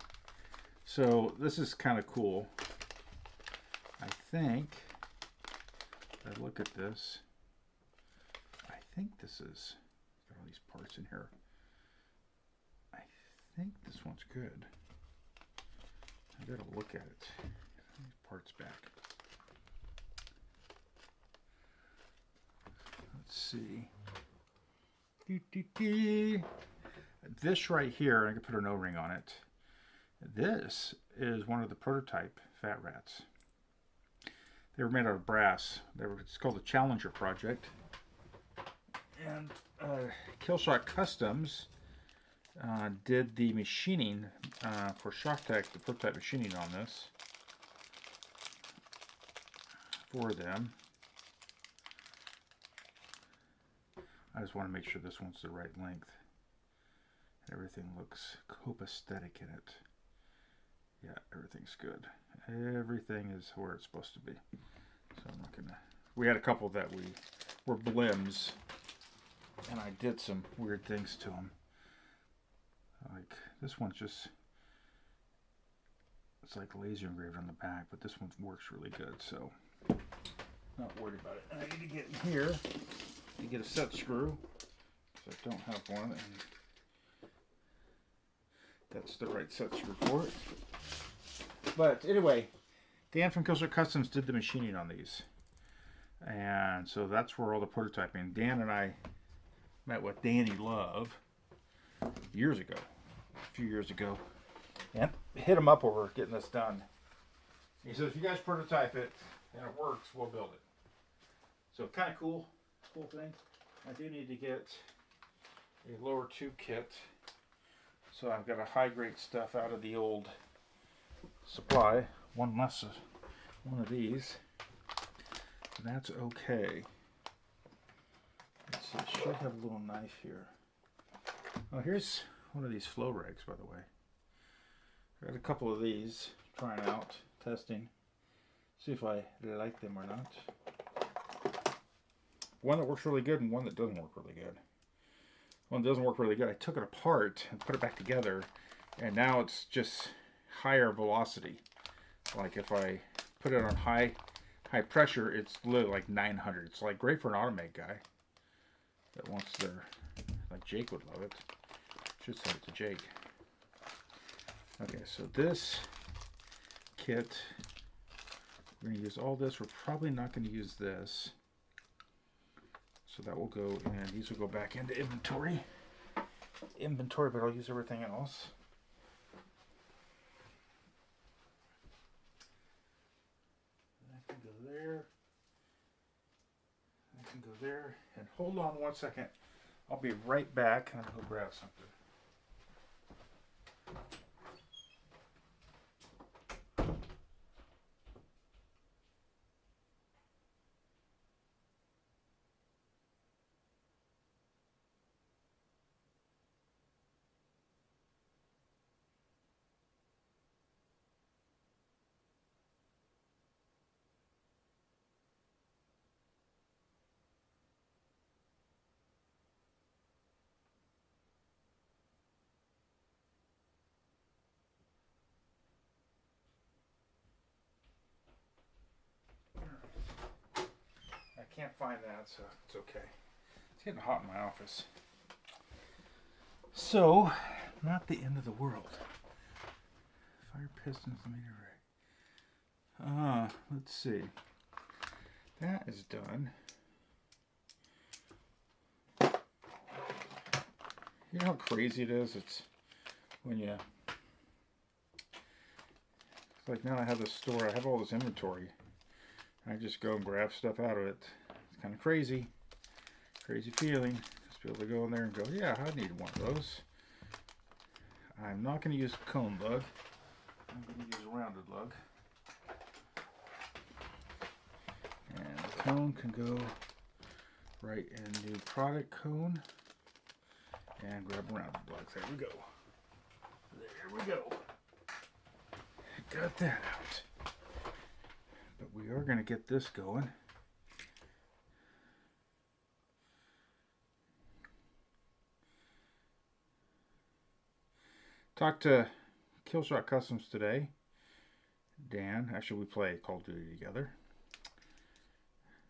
S2: So this is kind of cool. I think, if I look at this, I think this is, got all these parts in here. I think this one's good. I gotta look at it. These parts back. Let's see. This right here, I can put an O-ring on it. This is one of the prototype Fat Rats. They were made out of brass. It's called the Challenger Project. And Killshot Customs did the machining for ShockTech, the prototype machining on this for them. I just want to make sure this one's the right length. Everything looks copacetic in it. Yeah, everything's good. Everything is where it's supposed to be. So I'm not gonna. We had a couple that were blims, and I did some weird things to them. Like this one's just, it's like laser engraved on the back, but this one works really good, so not worried about it. And I need to get in here to get a set screw, because I don't have one, and that's the right set screw for it. But anyway, Dan from Killshot Customs did the machining on these. And so that's where all the prototyping. Dan and I met with Danny Love years ago, a few years ago, and hit him up over getting this done. He said, if you guys prototype it and it works, we'll build it. So kind of cool thing. I do need to get a lower tube kit. So I've got to high grade stuff out of the old supply. One less one of these. That's okay. Let's see, it should have a little knife here. Oh, here's one of these flow rags, by the way. I got a couple of these, trying out, testing, see if I like them or not. One that works really good and one that doesn't work really good. One that doesn't work really good, I took it apart and put it back together, and now it's just higher velocity. Like if I put it on high pressure, it's literally like 900. It's like great for an automatic guy that wants their, like Jake would love it. Should send it to Jake. Okay, so this kit, we're going to use all this. We're probably not going to use this. So that will go, and these will go back into inventory. But I'll use everything else. That can go there. That can go there. And hold on one second. I'll be right back, and I'll go grab something. Can't find that, so it's okay. It's getting hot in my office. So, not the end of the world. Fire pistons, Meteor. Let's see. That is done. You know how crazy it is? It's when you... It's like now I have this store, I have all this inventory. I just go and grab stuff out of it. It's kind of crazy feeling. Just be able to go in there and go, yeah, I need one of those. I'm not going to use a cone lug. I'm going to use a rounded lug. And the cone can go right in new product cone. And grab a rounded lug. There we go. There we go. Got that out. But we are going to get this going. Talked to Killshot Customs today. Dan, actually we play Call of Duty together.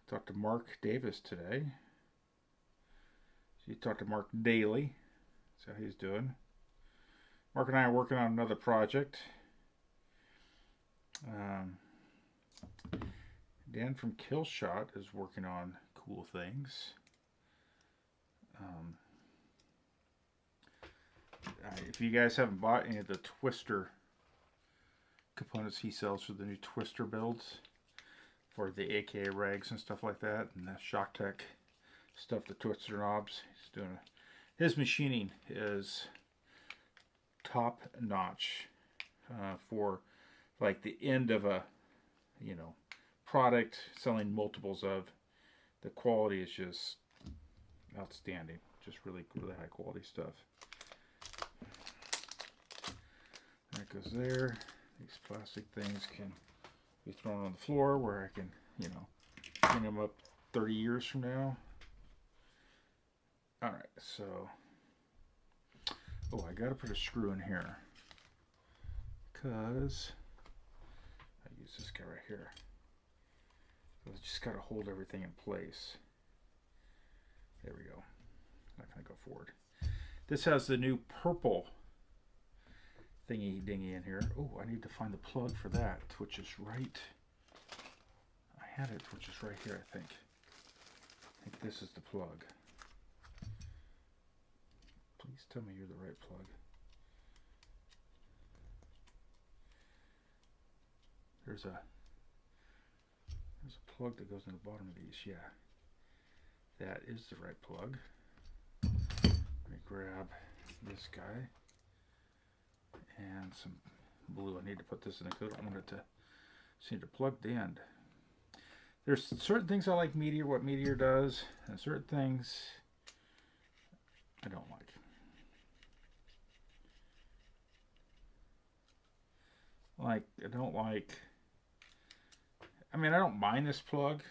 S2: Talked to Mark Davis today. So you talked to Mark daily. That's how he's doing. Mark and I are working on another project. Dan from Killshot is working on cool things. If you guys haven't bought any of the Twister components he sells for the new Twister builds for the AKA rags and stuff like that, and the Shock Tech stuff, the Twister knobs, he's doing his machining is top notch for like the end of a product selling multiples of. The quality is just outstanding, just really high quality stuff. That goes there. These plastic things can be thrown on the floor where I can bring them up 30 years from now. Alright, so I gotta put a screw in here because I use this guy right here. So I just gotta hold everything in place. There we go. Not gonna go forward. This has the new purple thingy dingy in here. Oh, I need to find the plug for that, which is right had it, which is right here, I think. I think this is the plug. Please tell me you're the right plug. There's a plug that goes in the bottom of these. Yeah, that is the right plug. Let me grab this guy and some blue. I need to put this in because I don't want it to seem to plug the end. There's certain things I like Meteor, what Meteor does, and certain things I don't like. I don't like, I mean, I don't mind this plug.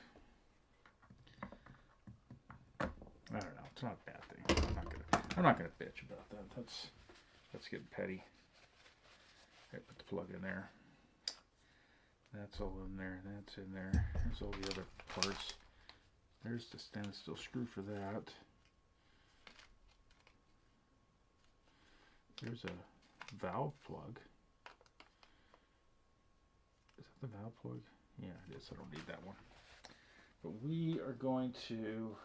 S2: I don't know, it's not a bad thing. I'm not gonna bitch about that. That's getting petty. I put the plug in there. That's all in there. That's in there. There's all the other parts. There's the stainless steel screw for that. There's a valve plug. Is that the valve plug? Yeah, it is. I don't need that one. But we are going to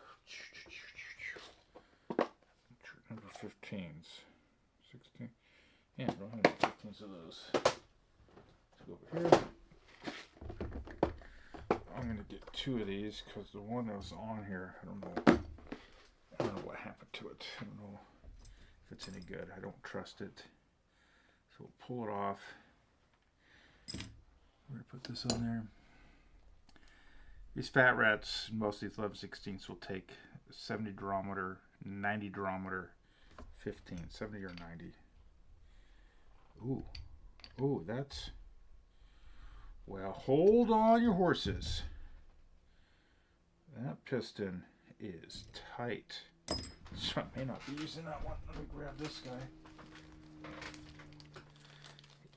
S2: number 15s. 16. Yeah, I don't have any 15s of those. Let's go over here. I'm going to get 2 of these because the one that was on here, I don't know what happened to it. I don't know if it's any good. I don't trust it. So we'll pull it off. We're going to put this on there. These fat rats, most of these 11/16s will take 70 durometer, 90 durometer, 15, 70 or 90. Ooh, that's, well, hold on your horses. That piston is tight. So I may not be using that one. Let me grab this guy.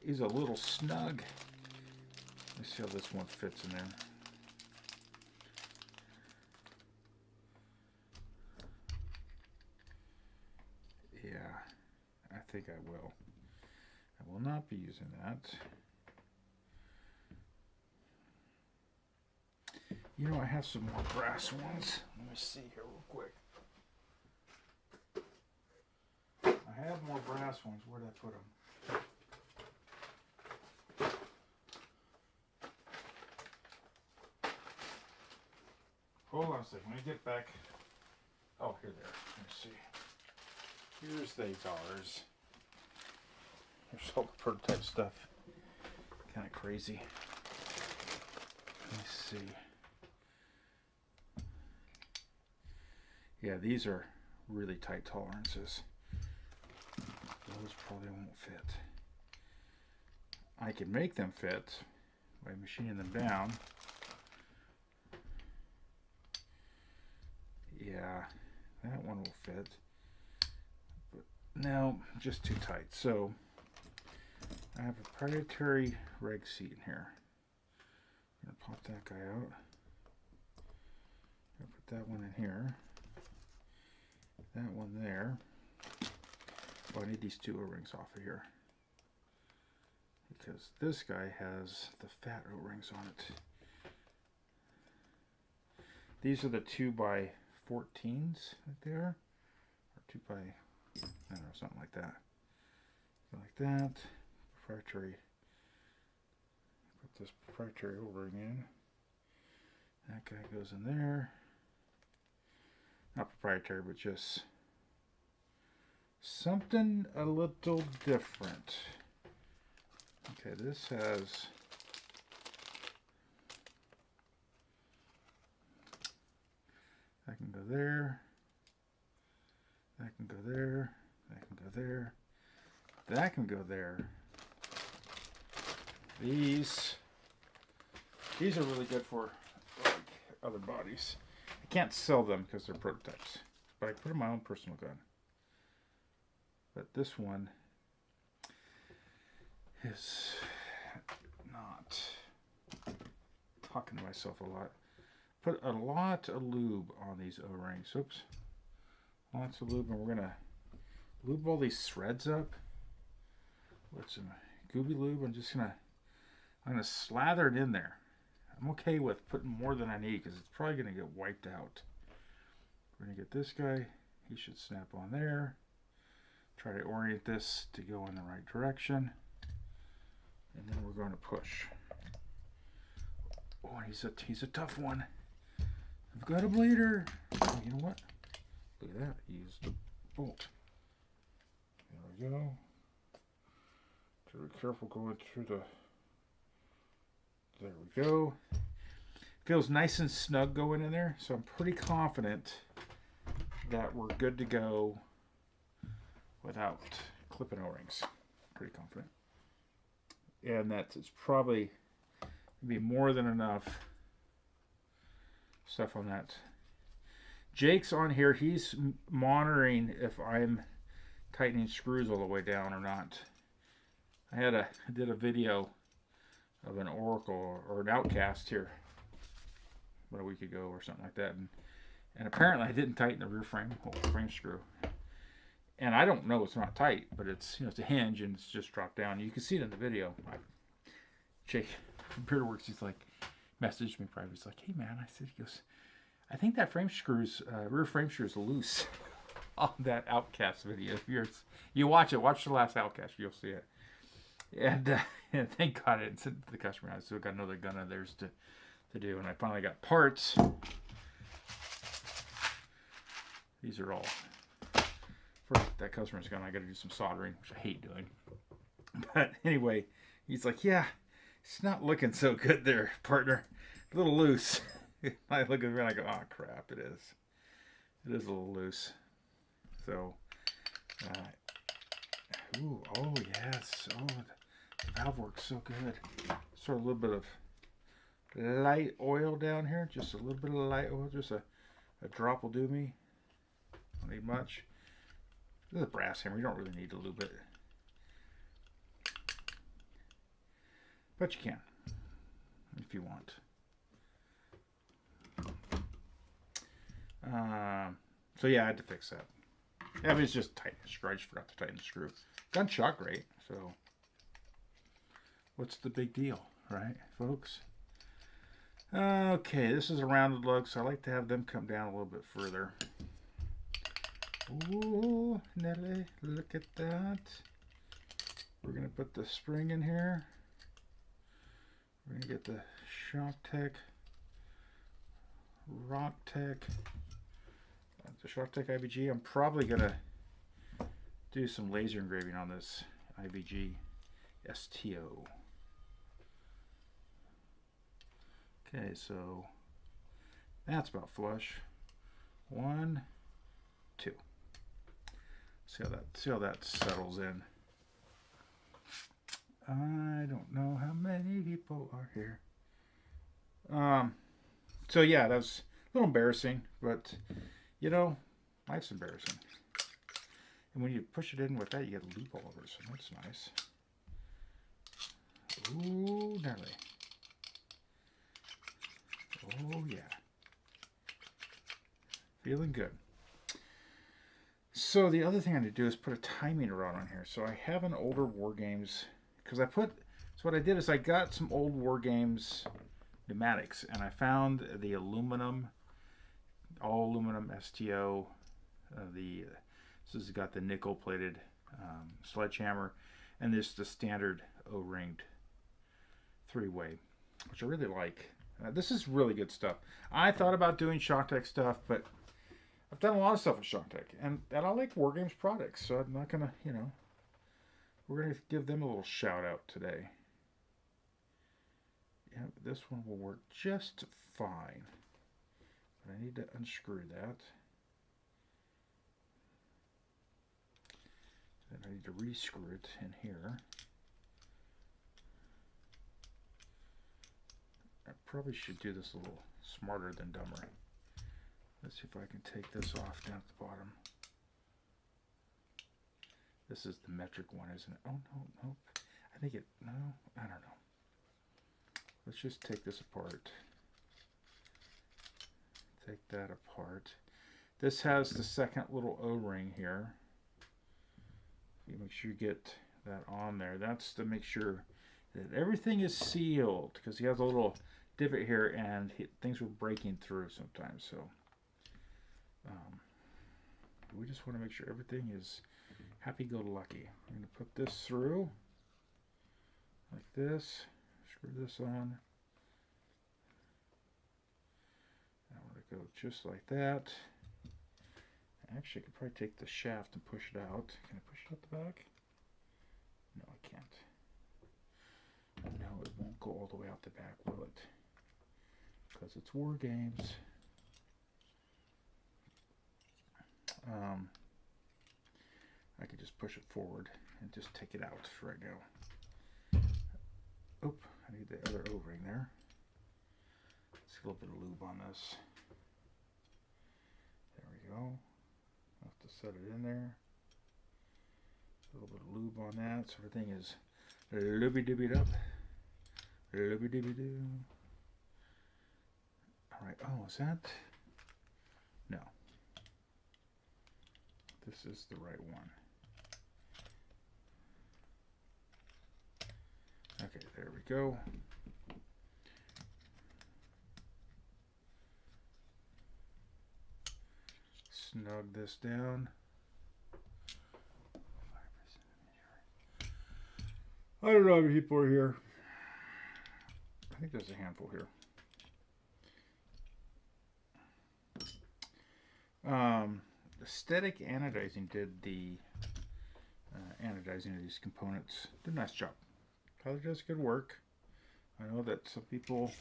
S2: He's a little snug. Let's see how this one fits in there. Yeah, I think I will. I will not be using that. You know, I have some more brass ones. Let me see here real quick. I have more brass ones. Where did I put them? Hold on a second. Let me get back. Oh, here they are. Let me see. Here's the ours. Here's all the prototype stuff. Kind of crazy. Let me see. Yeah, these are really tight tolerances. Those probably won't fit. I can make them fit by machining them down. Yeah, that one will fit. But no, just too tight. So I have a proprietary reg seat in here. I'm going to pop that guy out. I'm going to put that one in here. That one there. Oh, I need these 2 O-rings off of here. Because this guy has the fat O-rings on it. These are the 2x14s right there. Or 2x, I don't know, something like that. Like that. Proprietary. Put this proprietary O-ring in. That guy goes in there. Not proprietary, but just something a little different. Okay, this has that can go there. That can go there. That can go there. That can go there. These are really good for like other bodies. I can't sell them because they're prototypes, but I put in my own personal gun. But this one is not, talking to myself a lot. Put a lot of lube on these O-rings. Oops. Lots of lube, and we're gonna lube all these threads up with some gooby lube. I'm gonna slather it in there. I'm okay with putting more than I need because it's probably going to get wiped out. We're going to get this guy. He should snap on there. Try to orient this to go in the right direction. And then we're going to push. Oh, he's a tough one. I've got a bleeder. Oh, you know what? Look at that. Use the bolt. There we go. Be careful going through the... There we go. Feels nice and snug going in there, so I'm pretty confident that we're good to go without clipping O-rings. Pretty confident. And that it's probably be more than enough stuff on that. Jake's on here. He's monitoring if I'm tightening screws all the way down or not. I did a video of an Oracle or an Outcast here about a week ago or something like that, and apparently I didn't tighten the rear frame screw. And I don't know it's not tight, but it's, you know, it's a hinge and it's just dropped down. You can see it in the video. Jake from Beardworks, he's like, messaged me privately. He's like, hey man, he goes, I think that rear frame screw is loose on that Outcast video. If you watch it, watch the last Outcast, you'll see it. And thank God I didn't send it to the customer. I still got another gun of theirs to do, and I finally got parts. These are all for that customer's gun. I got to do some soldering, which I hate doing. But anyway, he's like, yeah, it's not looking so good there, partner. A little loose. I look at it and I go, oh crap, it is. It is a little loose. So, ooh, oh yes, oh, the valve works so good. Sort of a little bit of light oil down here, just a little bit of light oil, just a drop will do me. Don't need much. This is a brass hammer, you don't really need a little bit. But you can, if you want. So yeah, I had to fix that. I mean, it's just tighten the screw. I just forgot to tighten the screw. Gun shot great, so what's the big deal, right, folks? Okay, this is a rounded lug, so I like to have them come down a little bit further. Ooh, Nelly, look at that. We're going to put the spring in here. We're going to get the ShockTech, RockTech, the ShockTech IVG. I'm probably going to do some laser engraving on this IVG STO. Okay, so that's about flush. 1, 2. See how that settles in. I don't know how many people are here. So yeah, that's a little embarrassing, but you know, life's embarrassing. And when you push it in with that, you get a loop all over, so that's nice. Ooh, Nelly. Oh yeah. Feeling good. So the other thing I need to do is put a timing rod on here. So I have an older War Games, because so what I did is I got some old War Games pneumatics, and I found the aluminum, all aluminum STO. This has got the nickel plated sledgehammer, and this the standard O-ringed 3-way, which I really like. This is really good stuff. I thought about doing ShockTech stuff, but I've done a lot of stuff with ShockTech, and I like War Games products, so I'm not gonna, you know, we're gonna give them a little shout out today. Yeah, this one will work just fine, but I need to unscrew that. Then I need to re-screw it in here. I probably should do this a little smarter than dumber. Let's see if I can take this off down at the bottom. This is the metric one, isn't it? Oh, no. I think it, no, I don't know. Let's just take this apart. Take that apart. This has the second little O-ring here. You make sure you get that on there. That's to make sure that everything is sealed, because he has a little divot here, and things were breaking through sometimes. So we just want to make sure everything is happy-go-lucky. I'm going to put this through like this. Screw this on. I want to go just like that. Actually, I could probably take the shaft and push it out. Can I push it out the back? No, I can't. No, it won't go all the way out the back, will it? Because it's War Games. I could just push it forward and just take it out right now. Oop, I need the other O-ring there. Let's get a little bit of lube on this. There we go. I'll have to set it in there. A little bit of lube on that, so everything is looby-dooby-dub. Looby-dooby-doo. Alright, oh, is that? No. This is the right one. Okay, there we go. Snug this down. I don't know how many people are here. I think there's a handful here. Aesthetic Anodizing did the anodizing of these components. Did a nice job. Tyler does good work. I know that some people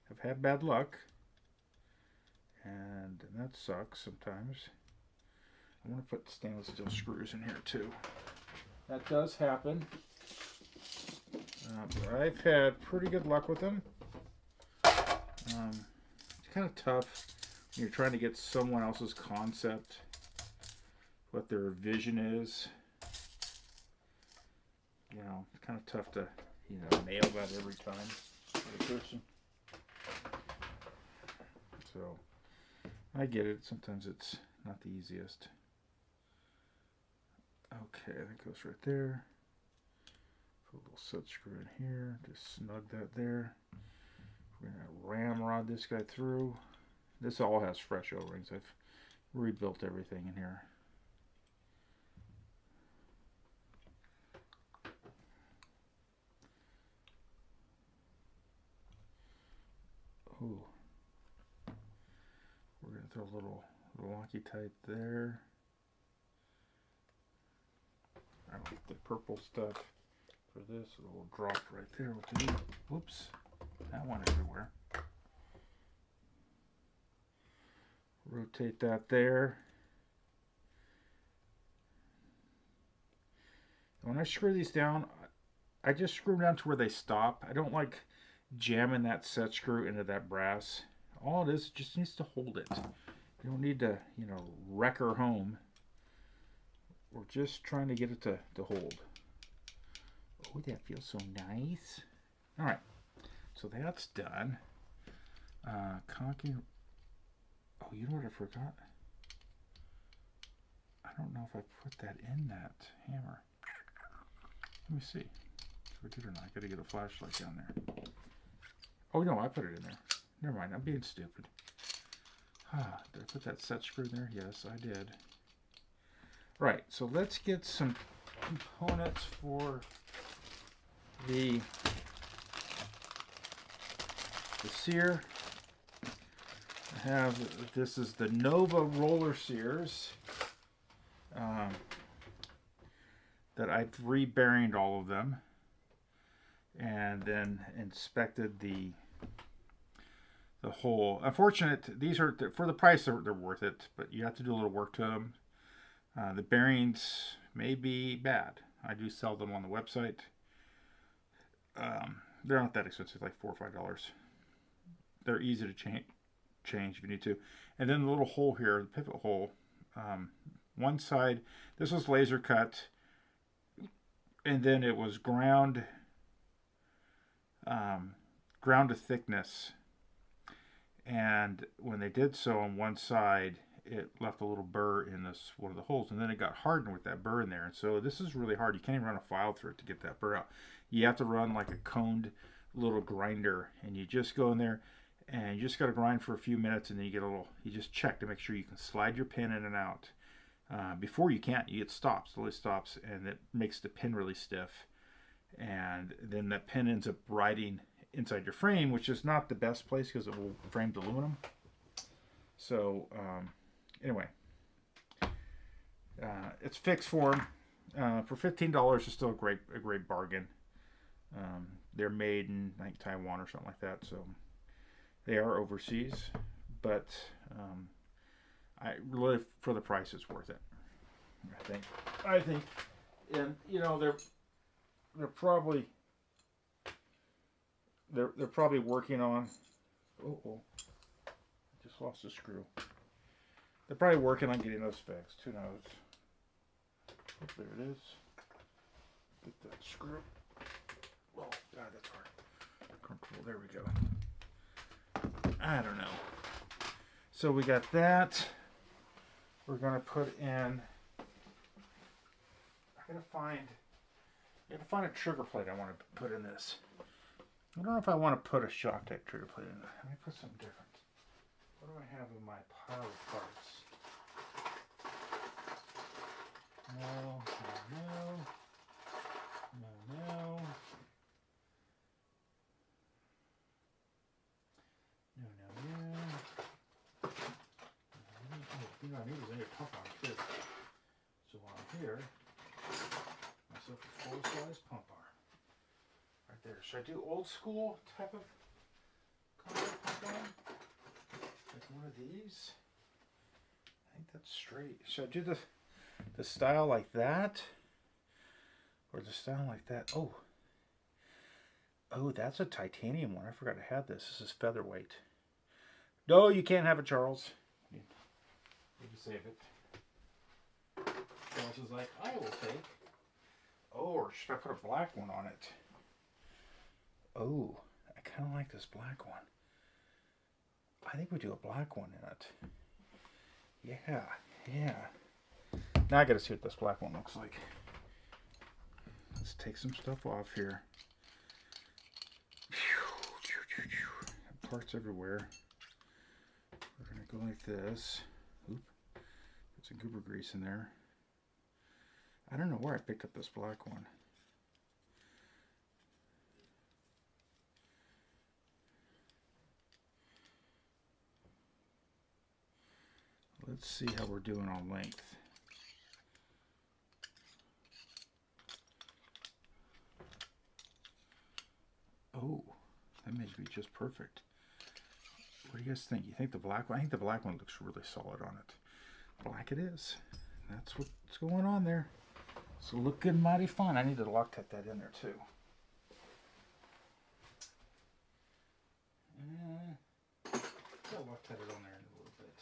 S2: have had bad luck, and that sucks sometimes. I want to put stainless steel screws in here too. That does happen. But I've had pretty good luck with them. It's kind of tough when you're trying to get someone else's concept, what their vision is. You know, it's kind of tough to, you know, nail that every time for the person. So, I get it. Sometimes it's not the easiest. Okay, that goes right there. Put a little set screw in here. Just snug that there. We're going to ramrod this guy through. This all has fresh O-rings. I've rebuilt everything in here. Ooh. We're going to throw a little Loctite there. I like the purple stuff for this. A little drop right there. Whoops. That went everywhere. Rotate that there. When I screw these down, I just screw them down to where they stop. I don't like jamming that set screw into that brass. All it is, just needs to hold it. You don't need to, you know, wreck her home. We're just trying to get it to hold. Oh, that feels so nice. All right, so that's done. Caulking. Oh, you know what I forgot? I don't know if I put that in that hammer. Let me see if I did or not. I gotta get a flashlight down there. Oh no, I put it in there. Never mind, I'm being stupid. Did I put that set screw there? Yes, I did. Right, so let's get some components for the sear. I have, this is the Nova roller sears that I've re-bearinged all of them and then inspected the hole. Unfortunate, these are, for the price, they're worth it, but you have to do a little work to them. The bearings may be bad. I do sell them on the website. They're not that expensive, like $4 or $5. They're easy to change if you need to. And then the little hole here, the pivot hole, one side, this was laser cut, and then it was ground to thickness. And when they did so on one side, it left a little burr in this one of the holes, and then it got hardened with that burr in there. And so this is really hard. You can't even run a file through it to get that burr out. You have to run like a coned little grinder, and you just go in there and you just got to grind for a few minutes, and then you get a little, you just check to make sure you can slide your pin in and out. Before you can't, it stops, slowly stops, and it makes the pin really stiff. And then that pin ends up riding inside your frame, which is not the best place because it will frame the aluminum. So anyway, it's fixed form. For $15, it's still a great bargain. They're made in like Taiwan or something like that, so they are overseas, but I really, for the price, it's worth it. I think, and you know, they're probably working on. Oh, I just lost a screw. They're probably working on getting those fixed. Who knows? Oh, there it is. Get that screw. Oh God, that's hard. Comfortable. There we go. I don't know. So we got that. We're gonna put in. I gotta find a trigger plate I want to put in this. I don't know if I want to put a shock type trigger plate in it. Let me put something different. What do I have in my pile of parts? No. You know, I need is a pump on too. So while I'm here, myself a full-size pump arm. Right there. Should I do old school type of concrete pump arm? Like one of these? I think that's straight. Should I do the style like that? Or the style like that? Oh, that's a titanium one. I forgot I had this. This is featherweight. No, you can't have it, Charles. Need to save it. Charles is like, I will take. Oh, or should I put a black one on it? Oh, I kind of like this black one. I think we do a black one in it. Yeah. Now I got to see what this black one looks like. Let's take some stuff off here. Parts everywhere. We're going to go like this. Oop. Put some goober grease in there. I don't know where I picked up this black one. Let's see how we're doing on length. Oh, that may be just perfect. What do you guys think? You think the black one? I think the black one looks really solid on it. Black it is. That's what's going on there. It's looking mighty fine. I need to Loctite that in there too. I'll Loctite it on there in a little bit.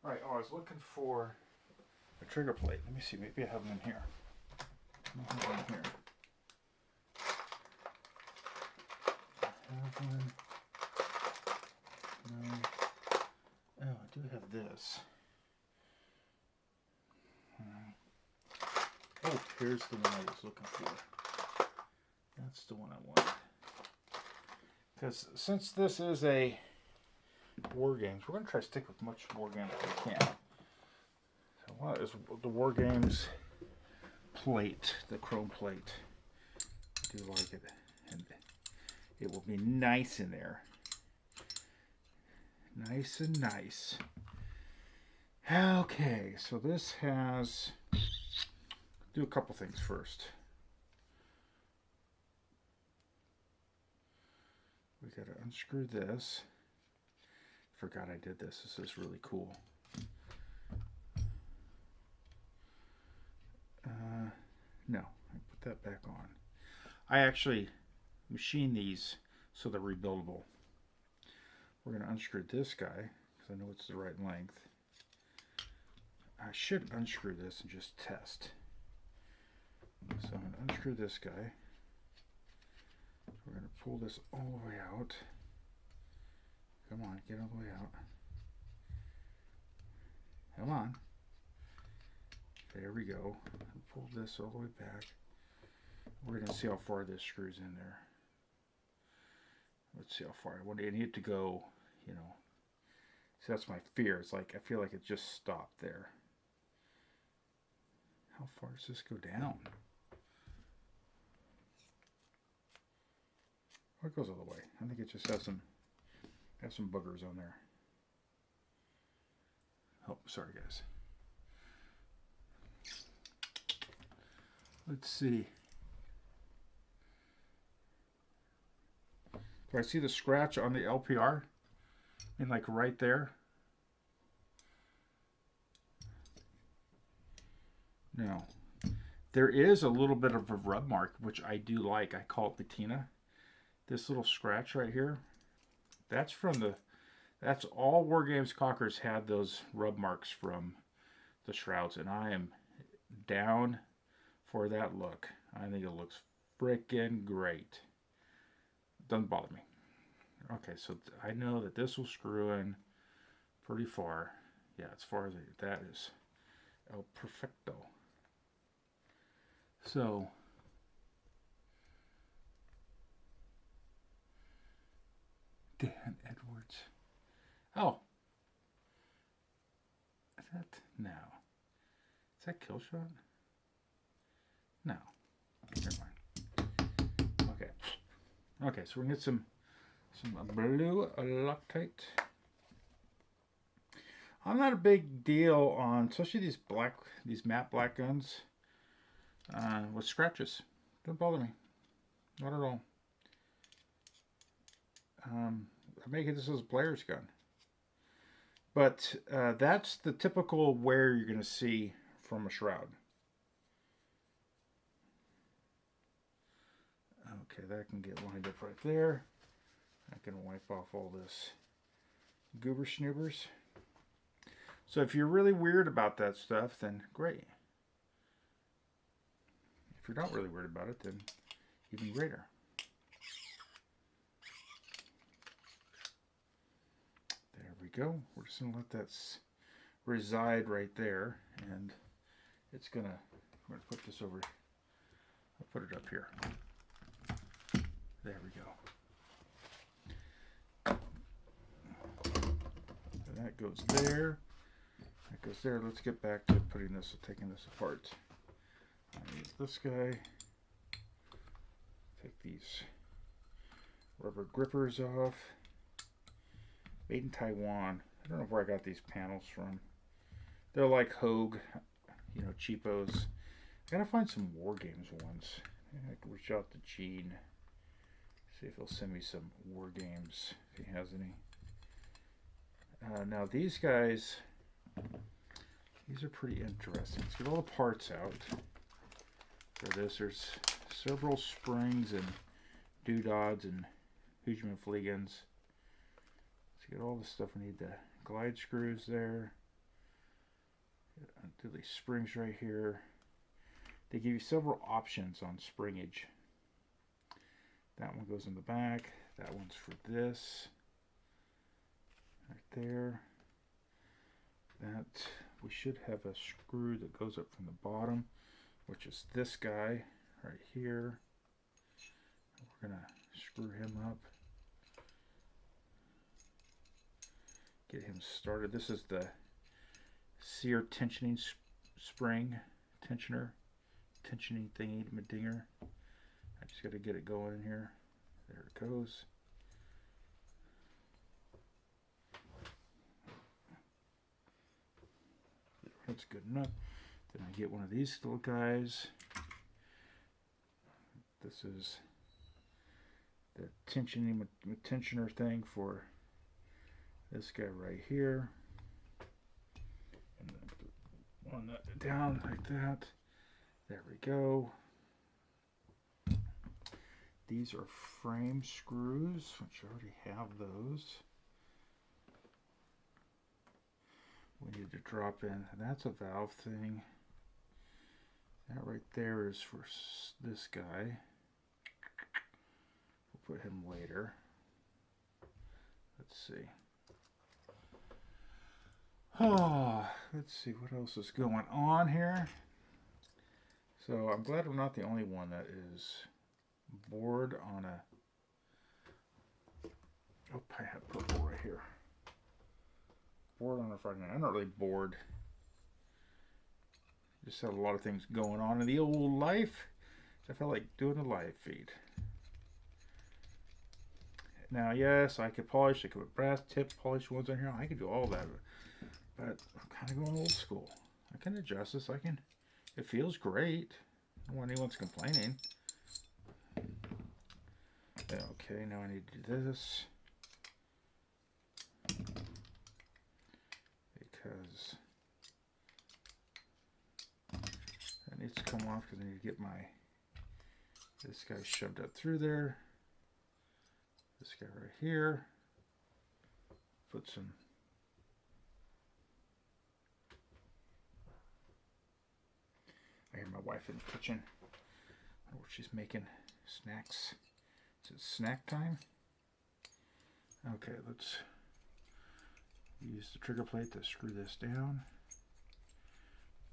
S2: All right. Oh, I was looking for a trigger plate. Let me see. Maybe I have them in here. I have one here. I have one. No. Oh, I do have this. Oh, here's the one I was looking for. That's the one I wanted. Because since this is a War Games, we're going to try to stick with much War Games as we can. So what is the War Games plate, the chrome plate? I do like it. And it will be nice in there. Nice and nice. Okay, so this has, do a couple things first. We got to unscrew this. Forgot I did this. This is really cool. No, I put that back on. I actually machine these so they're rebuildable. We're going to unscrew this guy because I know it's the right length. I should unscrew this and just test. So I'm going to unscrew this guy. We're going to pull this all the way out. Come on, get all the way out. Come on. There we go. Pull this all the way back. We're going to see how far this screws in there. Let's see how far. I need it to go, you know. See, that's my fear. It's like, I feel like it just stopped there. How far does this go down? Oh, it goes all the way. I think it just has some boogers on there. Oh, sorry guys. Let's see. Do I see the scratch on the LPR? And like right there? No. There is a little bit of a rub mark, which I do like. I call it patina. This little scratch right here. That's from the... That's all War Games Cockers had, those rub marks from the shrouds. And I am down for that look. I think it looks freaking great. Doesn't bother me. Okay, so I know that this will screw in pretty far. Yeah, as far as that is el perfecto. So Dan Edwards. Oh, is that no? Is that Kill Shot? No. Never mind. Okay. Okay, so we're gonna get some blue Loctite. I'm not a big deal on, especially these matte black guns with scratches. Don't bother me, not at all. I make it this as a player's gun, but that's the typical wear you're going to see from a shroud. Okay, that can get lined up right there. I can wipe off all this goober snoobers. So if you're really weird about that stuff, then great. If you're not really weird about it, then even greater. There we go. We're just going to let that reside right there, and it's going to, I'm going to put this over, I'll put it up here. There we go. So that goes there. That goes there. Let's get back to putting this, taking this apart. I use this guy. Take these rubber grippers off. Made in Taiwan. I don't know where I got these panels from. They're like Hogue, you know, cheapos. I gotta find some War Games ones. I can reach out to Gene. See if he'll send me some War Games, if he has any. Now these guys, these are pretty interesting. Let's get all the parts out for this. There's several springs and doodads and Hujman Fliegans. Let's get all the stuff we need. The glide screws there. Do these springs right here. They give you several options on springage. That one goes in the back. That one's for this. Right there. That, we should have a screw that goes up from the bottom, which is this guy right here. We're gonna screw him up. Get him started. This is the sear tensioning spring tensioner, tensioning thingy dinger. I just got to get it going in here. There it goes. That's good enough. Then I get one of these little guys. This is the tensioner thing for this guy right here. And then one down like that. There we go. These are frame screws, which I already have those. We need to drop in, and that's a valve thing. That right there is for this guy. We'll put him later. Let's see. Oh, let's see what else is going on here. So I'm glad I'm not the only one that is bored on a... Oh, I have purple right here. Bored on a Friday night. I'm not really bored. Just had a lot of things going on in the old life. I felt like doing a live feed. Now, yes, I could polish. I could put brass tip polish ones on here. I could do all that. But I'm kind of going old school. I can adjust this. I can. It feels great. I don't want anyone's complaining. Okay, now I need to do this. Because that needs to come off because I need to get this guy shoved up through there. This guy right here. Put some I hear my wife in the kitchen. I wonder what she's making. Snacks. Is it snack time? Okay, let's use the trigger plate to screw this down.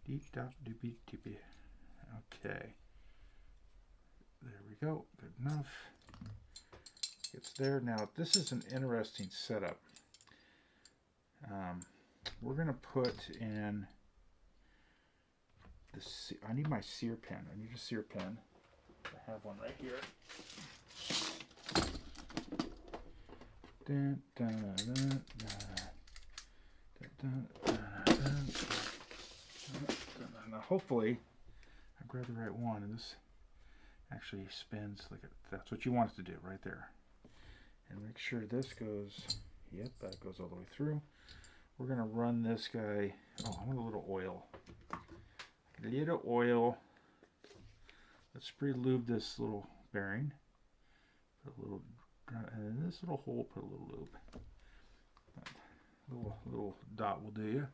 S2: Deep dop doopy doopy. Okay. There we go. Good enough. It's there. Now, this is an interesting setup. We're going to put in I need my sear pen. I need a sear pen. I have one right here. Dun, dun, dun, dun, dun, dun, dun. Now, hopefully, I grab the right one, and this actually spins. Look at that's what you want it to do right there. And make sure this goes. Yep, that goes all the way through. We're gonna run this guy. Oh, I want a little oil. A little oil. Let's pre-lube this little bearing. Put a little, and in this little hole, put a little lube. Little dot will do you.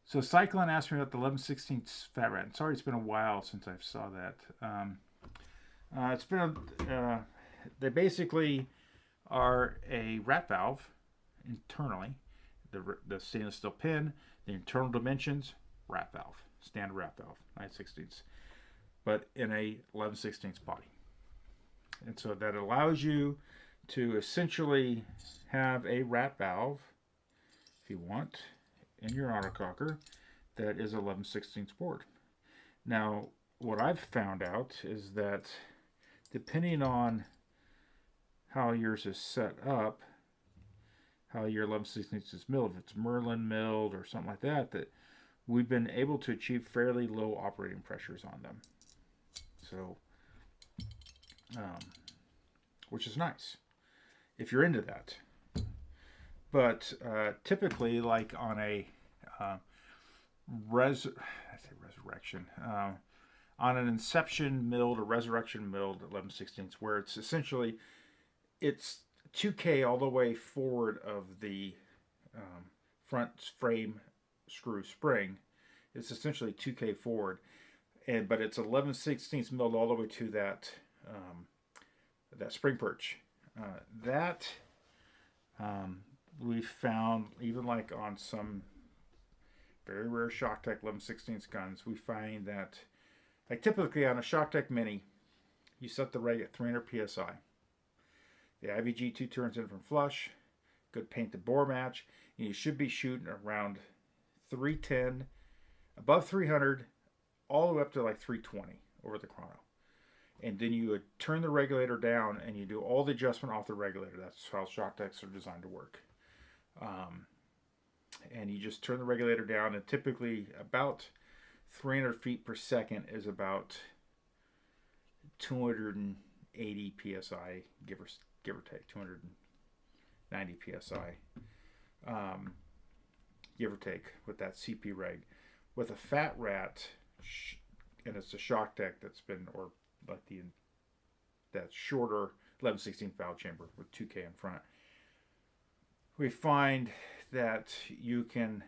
S2: So Cyclone asked me about the 11/16 fat rat. Sorry, it's been a while since I saw that. It's been they basically are a rat valve internally. The stainless steel pin, the internal dimensions, rat valve, standard rat valve, 9/16, but in a 11/16 body. And so that allows you to essentially have a rat valve, if you want, in your autococker that is 11/16 board. Now, what I've found out is that depending on how yours is set up, how your 11/16 is milled, if it's Merlin milled or something like that, that we've been able to achieve fairly low operating pressures on them. So, which is nice if you're into that. But typically, like on a resurrection, on an inception milled or resurrection milled 11/16, where it's essentially it's 2K all the way forward of the front frame screw spring. It's essentially 2K forward, but it's 11/16 milled all the way to that that spring perch. We found, even like on some very rare ShockTech 11/16 guns, we find that, like typically on a ShockTech Mini, you set the reg at 300 psi. The IVG 2 turns in from flush, good painted bore match, and you should be shooting around 310, above 300, all the way up to like 320 over the chrono. And then you would turn the regulator down and you do all the adjustment off the regulator. That's how ShockTechs are designed to work. And you just turn the regulator down, and typically about 300 feet per second is about 280 psi, give or take 290 psi, give or take, with that CP reg. With a fat rat, and it's a ShockTech that's been, or like that shorter 11/16 valve chamber with 2K in front, we find that you kind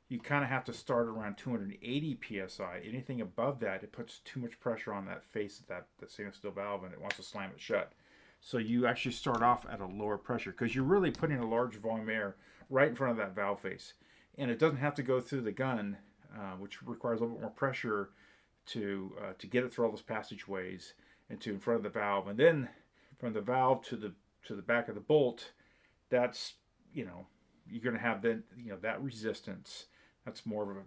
S2: of have to start around 280 psi. Anything above that, it puts too much pressure on that face of that stainless steel valve, and it wants to slam it shut. So you actually start off at a lower pressure because you're really putting a large volume of air right in front of that valve face. and it doesn't have to go through the gun, which requires a little bit more pressure to get it through all those passageways and to in front of the valve, and then from the valve to the back of the bolt. That's, you know, you're going to have then, you know, that resistance. That's more of a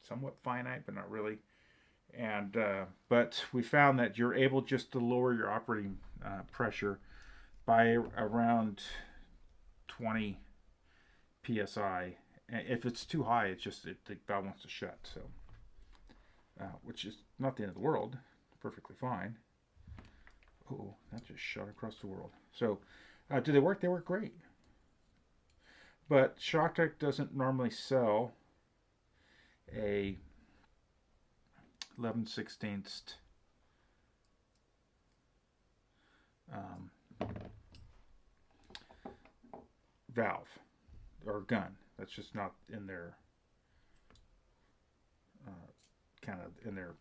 S2: somewhat finite, but not really. And but we found that you're able just to lower your operating pressure by around 20 psi. If it's too high, it's just the valve wants to shut. So, which is not the end of the world. Perfectly fine. Oh, that just shot across the world. So, do they work? They work great. But ShockTech doesn't normally sell a 11/16 valve or gun. That's just not in their kind of in their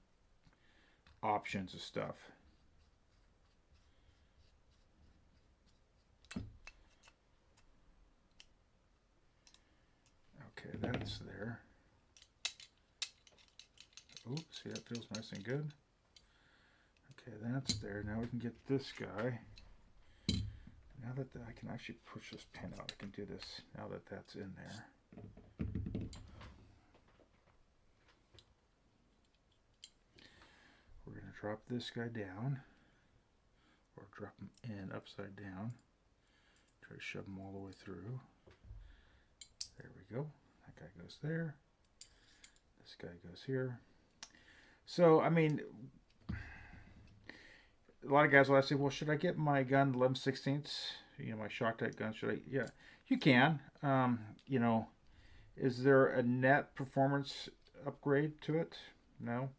S2: options of stuff. Okay, that's there. Oops, see, that feels nice and good. Okay, that's there. Now we can get this guy. Now that I can actually push this pin out, I can do this now that that's in there. We're going to drop this guy down, or drop him in upside down. Try to shove him all the way through. There we go. That guy goes there. This guy goes here. So, I mean, a lot of guys will ask me, well, should I get my gun 11/16? You know, my ShockTech gun, should I? Yeah, you can. You know, is there a net performance upgrade to it? No.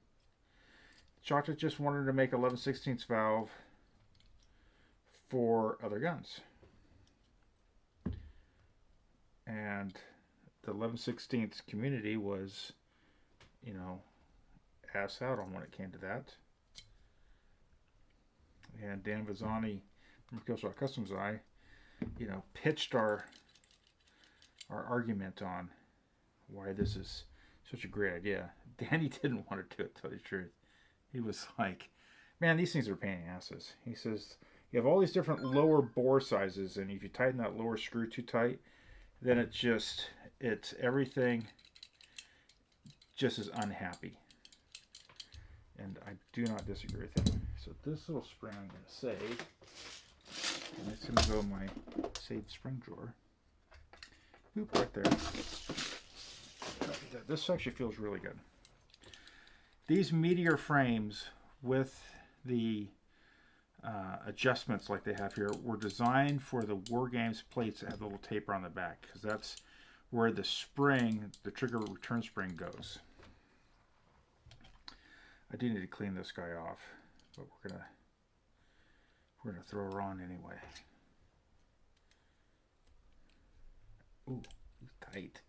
S2: ShockTech just wanted to make 11/16 valve for other guns. And the 11/16 community was, you know, ass out on when it came to that. And Dan Vizzani from Killshot Customs you know, pitched our argument on why this is such a great idea. Danny didn't want to do it, to tell you the truth. He was like, man, these things are a pain in the asses. He says, you have all these different lower bore sizes, and if you tighten that lower screw too tight, then it's everything just is unhappy. And I do not disagree with him. So this little spring I'm going to save. And it's going to go in my saved spring drawer. Boop, right there. This actually feels really good. These Meteor frames with the adjustments like they have here were designed for the War Games plates that have the little taper on the back, because that's where the spring, the trigger return spring, goes. I do need to clean this guy off, but we're gonna throw her on anyway. Ooh, he's tight.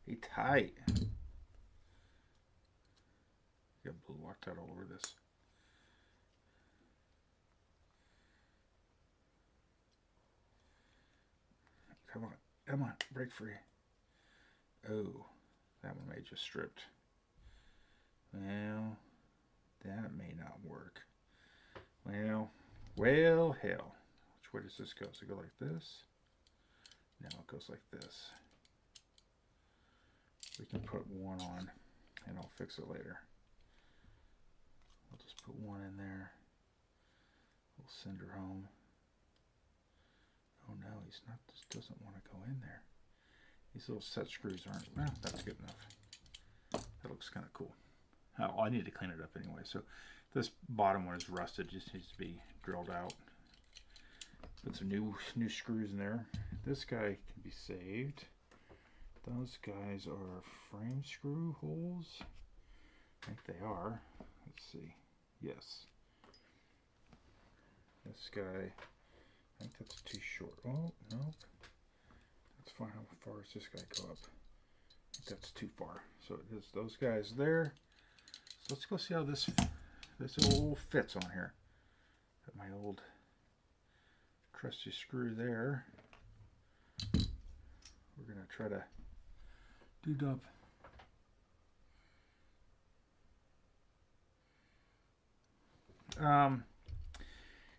S2: He's tight. Got blue Loctite all over this. Come on, come on, break free. Oh, that one may just stripped. Well, that may not work. Well, hell. Which way does this go? Does it go like this? No, it goes like this. We can put one on, and I'll fix it later. I'll just put one in there. We'll send her home. Oh no, he's not. Just doesn't want to go in there. These little set screws aren't. Well, that's good enough. That looks kind of cool. Oh, I need to clean it up anyway. So this bottom one is rusted. Just needs to be drilled out. Put some new screws in there. This guy can be saved. Those guys are frame screw holes. I think they are. Let's see. Yes. This guy, I think that's too short. Oh, nope. That's fine. How far does this guy go up? I think that's too far. So it is those guys there. So let's go see how this all fits on here. Got my old trusty screw there. We're gonna try to D-dub.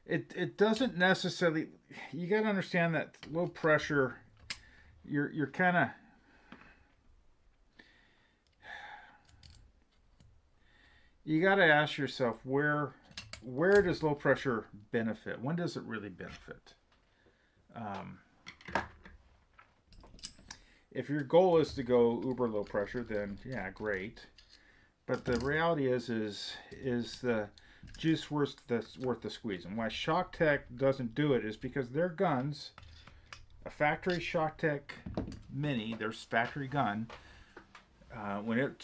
S2: It doesn't necessarily. You got to understand that low pressure. You're kind of. You got to ask yourself where does low pressure benefit? When does it really benefit? If your goal is to go uber low pressure, then yeah, great. But the reality is the juice worth the squeeze. And why ShockTech doesn't do it is because their guns, a factory ShockTech Mini, their factory gun, when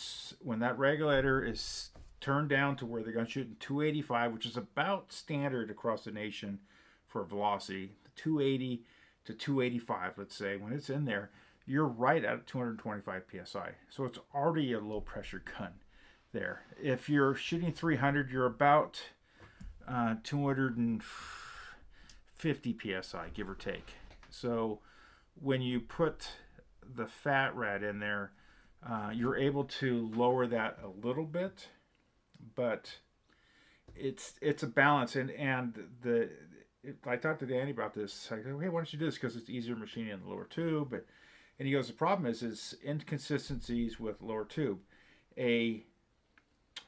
S2: that regulator is turned down to where the gun's shooting 285, which is about standard across the nation for velocity, 280 to 285, let's say, when it's in there, you're right at 225 psi. So it's already a low pressure gun there. If you're shooting 300, you're about 250 psi, give or take. So when you put the fat rat in there, you're able to lower that a little bit, but it's a balance. I talked to Danny about this. I go, hey, why don't you do this? Because it's easier machining in the lower tube. And he goes, the problem is inconsistencies with lower tube. A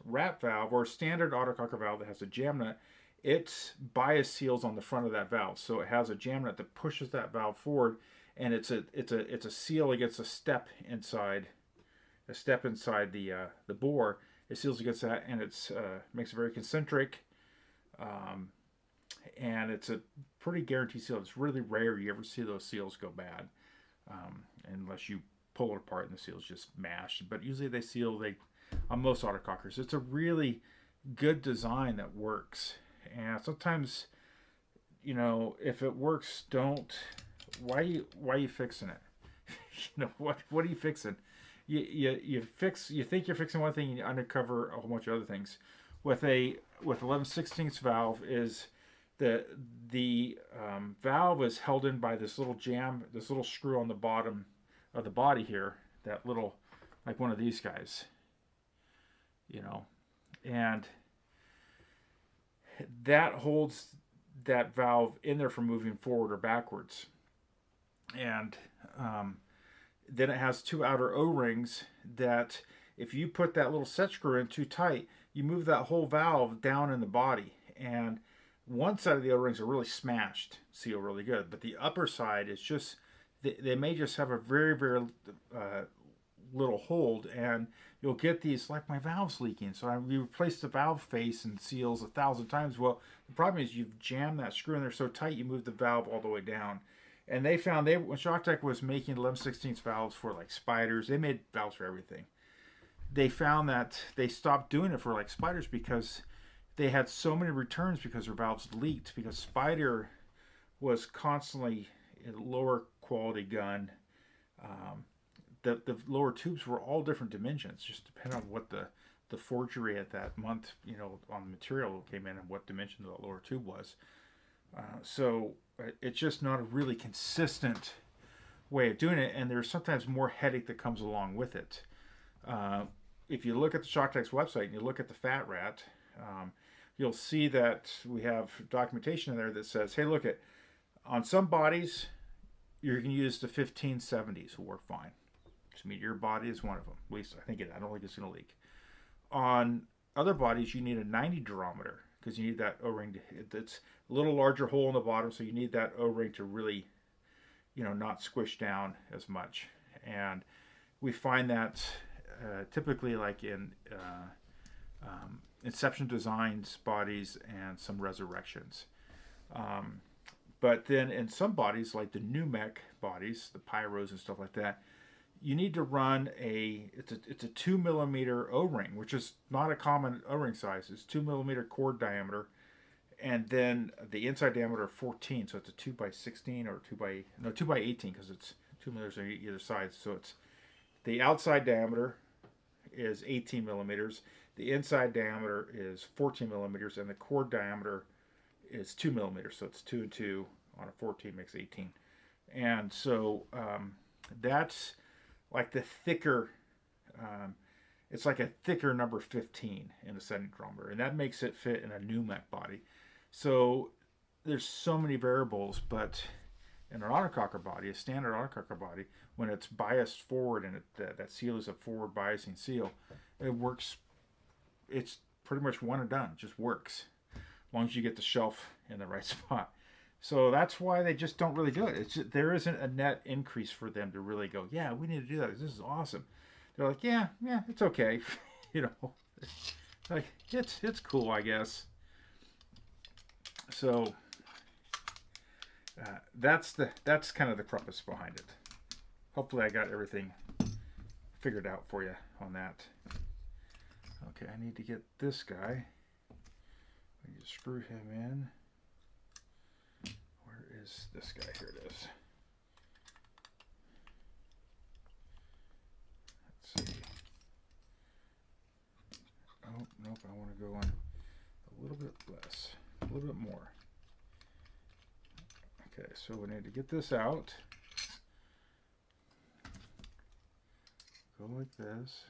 S2: wrap valve or standard autococker valve that has a jam nut, its bias seals on the front of that valve, so it has a jam nut that pushes that valve forward, and it's a seal against a step inside the bore. It seals against that, and it's makes it very concentric, and it's a pretty guaranteed seal. It's really rare you ever see those seals go bad, unless you pull it apart and the seal's just mashed. But usually they seal on most autocockers. It's a really good design that works. And sometimes, if it works, why are you fixing it? What are you fixing? You think you're fixing one thing and you undercover a whole bunch of other things. With 11/16 valve is the valve is held in by this little screw on the bottom of the body here, that little, like one of these guys, and that holds that valve in there from moving forward or backwards. And then it has two outer O-rings that if you put that little set screw in too tight, you move that whole valve down in the body. And one side of the O-rings are really smashed, seal really good, but the upper side is just, they may just have a very, very little hold, and you'll get these, like, my valve's leaking, so we replaced the valve face and seals 1,000 times. Well, the problem is you've jammed that screw in there so tight you move the valve all the way down. And they found, when ShockTech was making 11/16 valves for like spiders, they made valves for everything. They found that they stopped doing it for like spiders because they had so many returns because their valves leaked, because spider was constantly a lower quality gun. The lower tubes were all different dimensions, just depending on what the forgery at that month, on the material came in and what dimension the lower tube was. So it's just not a really consistent way of doing it, and there's sometimes more headache that comes along with it. If you look at the ShockTech's website and you look at the fat rat, you'll see that we have documentation in there that says, hey, look, on some bodies you can use the 1570s will work fine. So Meteor body is one of them. At least I don't think it's going to leak. On other bodies, you need a 90 durometer because you need that O-ring. It's a little larger hole in the bottom, so you need that O-ring to really, not squish down as much. And we find that typically like in Inception Designs bodies and some Resurrections. But then in some bodies, like the new mech bodies, the Pyros and stuff like that, you need to run it's a 2mm O-ring, which is not a common O-ring size. It's 2mm core diameter, and then the inside diameter of 14, so it's a 2x16 or 2x18 because it's 2 millimeters on either side. So it's the outside diameter is 18 millimeters, the inside diameter is 14 millimeters, and the core diameter is 2 millimeters. So it's 2 and 2 on a 14 makes 18, and so that's like the thicker, it's like a thicker number 15 in a setting chronometer, and that makes it fit in a Numac body. So there's so many variables, but in an autococker body, a standard autococker body, when it's biased forward and that seal is a forward biasing seal, it works. It's pretty much one and done. It just works as long as you get the shelf in the right spot. So that's why they just don't really do it. It's just, there isn't a net increase for them to really go, yeah, we need to do that. This is awesome. They're like, yeah, it's okay. You know, like it's cool, I guess. So that's kind of the purpose behind it. Hopefully I got everything figured out for you on that. Okay, I need to get this guy. I need to screw him in. Where is this guy? Here it is. Let's see. Oh, nope, I want to go on a little bit less, a little bit more. Okay, so we need to get this out. Go like this.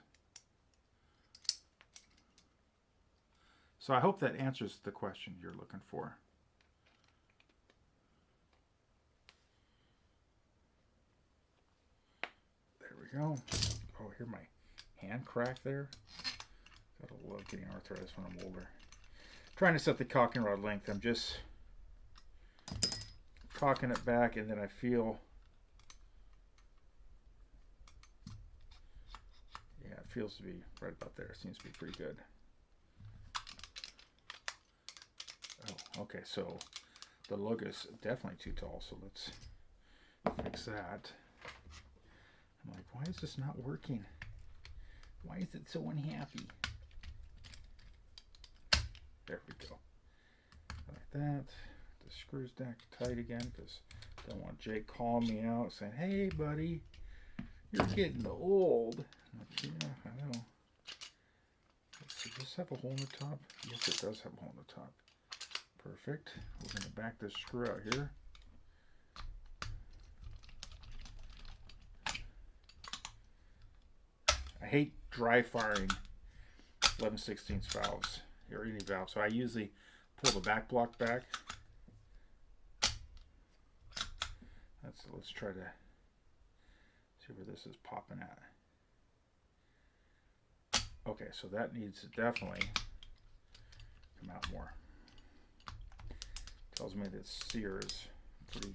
S2: So I hope that answers the question you're looking for. There we go. Oh, hear my hand crack there. Gotta love getting arthritis when I'm older. Trying to set the cocking rod length. I'm just cocking it back, and then I feel, yeah, it feels to be right about there. It seems to be pretty good. Oh, okay, so the lug is definitely too tall, so let's fix that. I'm like, why is this not working? Why is it so unhappy? There we go. Like that. The screws back tight again, because I don't want Jake calling me out saying, hey buddy, you're getting old. I'm like, yeah, I know. Does this have a hole in the top? Yes, it does have a hole in the top. Perfect. We're going to back this screw out here. I hate dry firing 11/16 valves or any valve, so I usually pull the back block back. Let's try to see where this is popping at. Okay, so that needs to definitely come out more. Tells me that sear is pretty.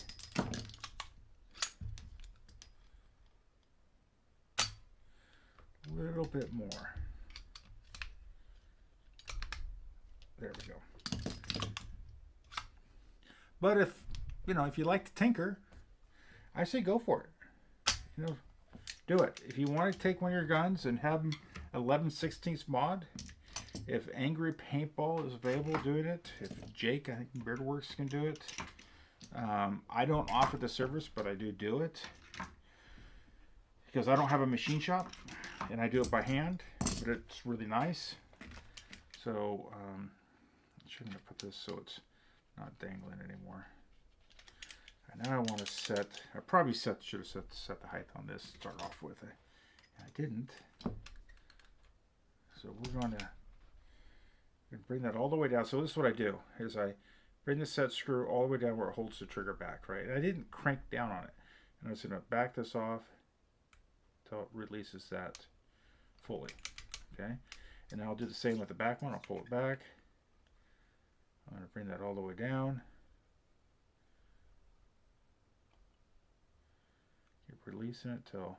S2: A little bit more. There we go. But if you like to tinker, I say go for it. Do it. If you want to take one of your guns and have them 11/16 mod, if Angry Paintball is available doing it, if Jake, I think Beardworks can do it. I don't offer the service, but I do it because I don't have a machine shop and I do it by hand, but it's really nice. So I shouldn't have put this so it's not dangling anymore. And now I want to set, I probably should have set the height on this to start off with. I didn't. So we're going to bring that all the way down. So this is what I do, is I bring the set screw all the way down where it holds the trigger back, right? And I didn't crank down on it. And I'm just going to back this off until it releases that fully, okay? And I'll do the same with the back one. I'll pull it back. I'm going to bring that all the way down. Keep releasing it till,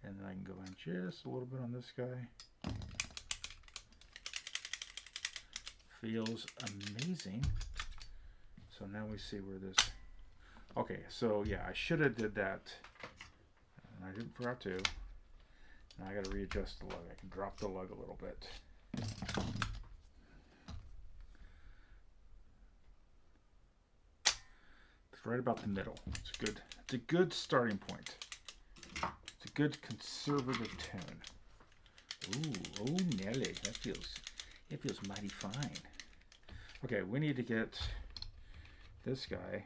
S2: and then I can go in just a little bit on this guy. Feels amazing. So now we see where this, okay, so yeah, I should have did that, and I didn't forget to. Now I got to readjust the lug. I can drop the lug a little bit. It's right about the middle. It's good. It's a good starting point. It's a good conservative tune. Ooh, oh Nelly, that feels mighty fine. Okay, we need to get this guy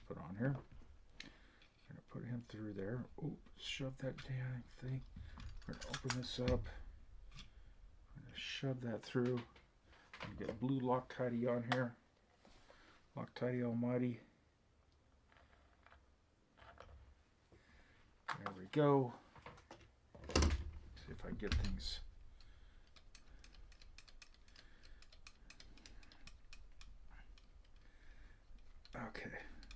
S2: put on here. I'm gonna put him through there. Oh, shove that damn thing. We're going to open this up. I'm going to shove that through. And get blue Loctite on here. Loctite Almighty. There we go. See if I can get things. Okay,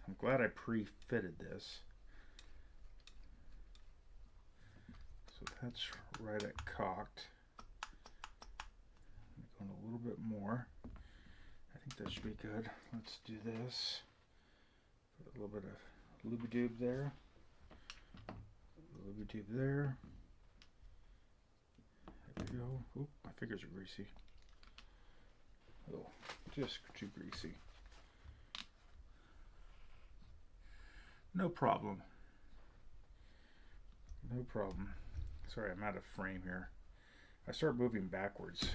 S2: I'm glad I pre-fitted this. So that's right at cocked. I'm going a little bit more. I think that should be good. Let's do this. Put a little bit of lube-a-doob there. Lube-a-doob there. There we go. Oop, my fingers are greasy. Oh, just too greasy. No problem. No problem. Sorry, I'm out of frame here. I start moving backwards.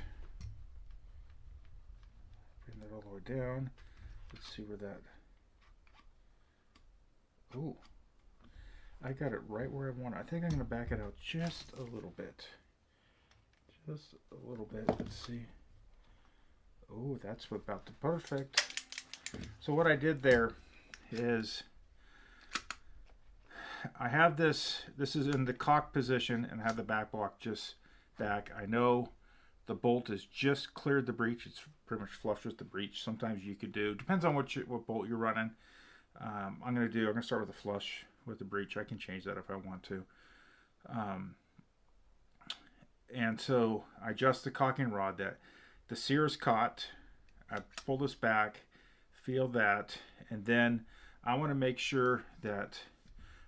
S2: Bring that all the way down. Let's see where that... Ooh. I got it right where I want it. I think I'm going to back it out just a little bit. Just a little bit. Let's see. Oh, that's about the perfect. So what I did there is... I have this is in the cock position, and I have the back block just back. I know the bolt has just cleared the breech. It's pretty much flush with the breech. Sometimes you could do, depends on what bolt you're running. I'm going to start with a flush with the breech. I can change that if I want to. And so I adjust the cocking rod. That the sear is caught. I pull this back, feel that, and then I want to make sure that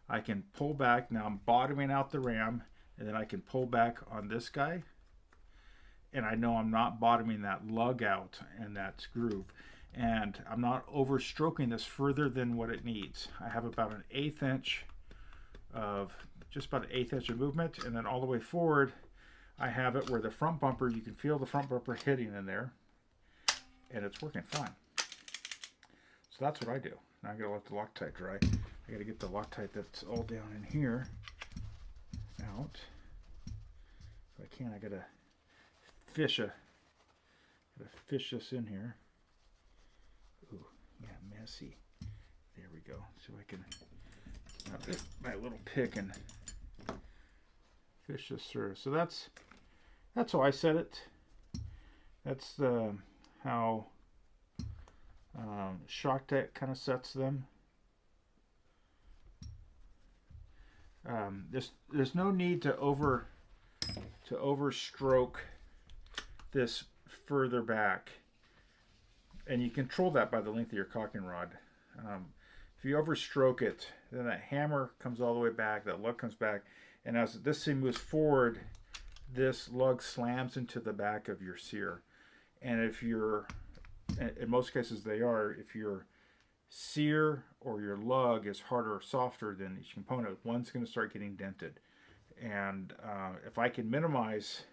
S2: I can pull back. Now I'm bottoming out the ram, and then I can pull back on this guy, and I know I'm not bottoming that lug out and that groove, and I'm not over stroking this further than what it needs. I have about an 1/8 inch of, just about an 1/8 inch of movement, and then all the way forward I have it where the front bumper, you can feel the front bumper hitting in there, and it's working fine. So that's what I do. Now I gotta let the Loctite dry. I gotta get the Loctite that's all down in here out. If I can, I gotta fish this in here. Ooh, yeah, messy. There we go. So I can my little pick and fish this through. So that's how I set it. That's how Shock Tech kind of sets them. There's no need to overstroke this further back, and you control that by the length of your cocking rod. If you overstroke it, then that hammer comes all the way back, that lug comes back, and as this thing moves forward, this lug slams into the back of your sear. And if you're, in most cases they are, if your sear or your lug is harder or softer than each component, one's going to start getting dented. And if I can minimize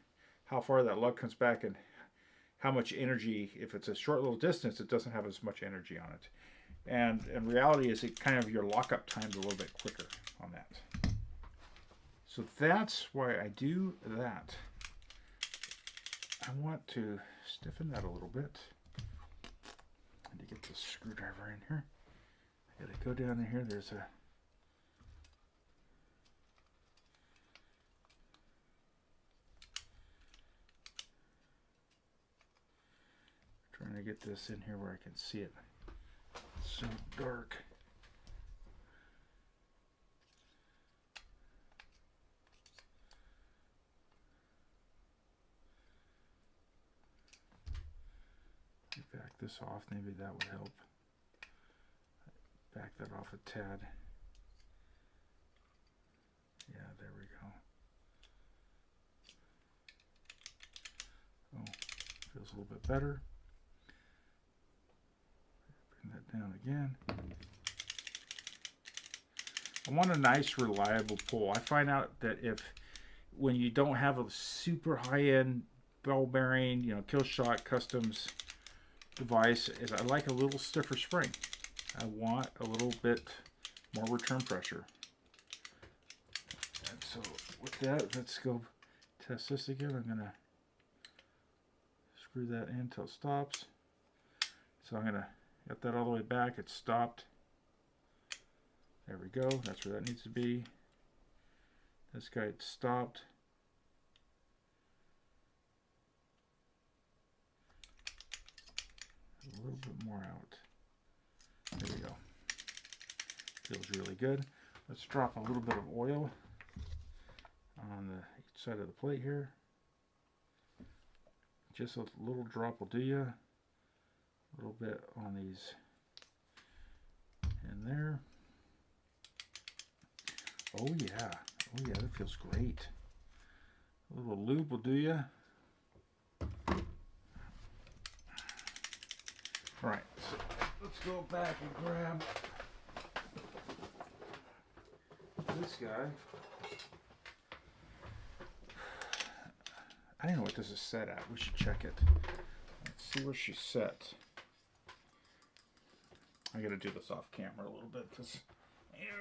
S2: how far that lug comes back and how much energy, if it's a short little distance, it doesn't have as much energy on it. And in reality is it kind of your lockup time's a little bit quicker on that. So that's why I do that. I want to stiffen that a little bit. I need to get the screwdriver in here. I gotta go down in here. There's a trying to get this in here where I can see it. It's so dark. Back this off, maybe that would help. Back that off a tad. Yeah, there we go. Oh, feels a little bit better. Bring that down again. I want a nice, reliable pull. I find out that when you don't have a super high-end ball bearing, Killshot Customs device, is I like a little stiffer spring. I want a little bit more return pressure. with that, let's go test this again. I'm going to screw that in until it stops. So I'm going to get that all the way back. It's stopped. There we go. That's where that needs to be. This guy stopped. A little bit more out. There we go. Feels really good. Let's drop a little bit of oil on the side of the plate here. Just a little drop will do you. A little bit on these in there. Oh yeah. Oh yeah, that feels great. A little lube will do you. Alright, so let's go back and grab this guy. I don't know what this is set at. We should check it. Let's see where she's set. I gotta do this off camera a little bit because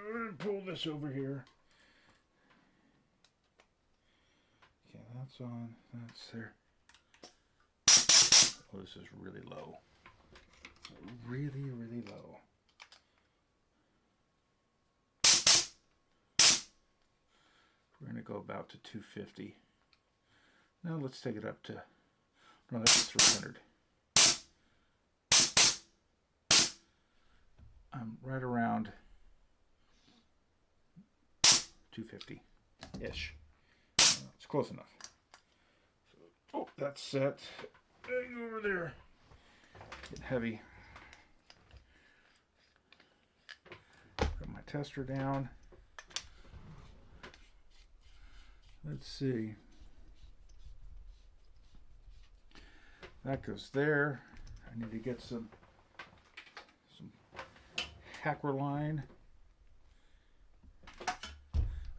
S2: we're gonna pull this over here. Okay, that's on. That's there. Oh, this is really low. Really, really low. We're going to go about to 250. Now let's take it up to, no, that's 300. I'm right around 250-ish. It's close enough. So, oh, that's set. Hang over there. Getting heavy. Put my tester down. Let's see. That goes there. I need to get some hacker line.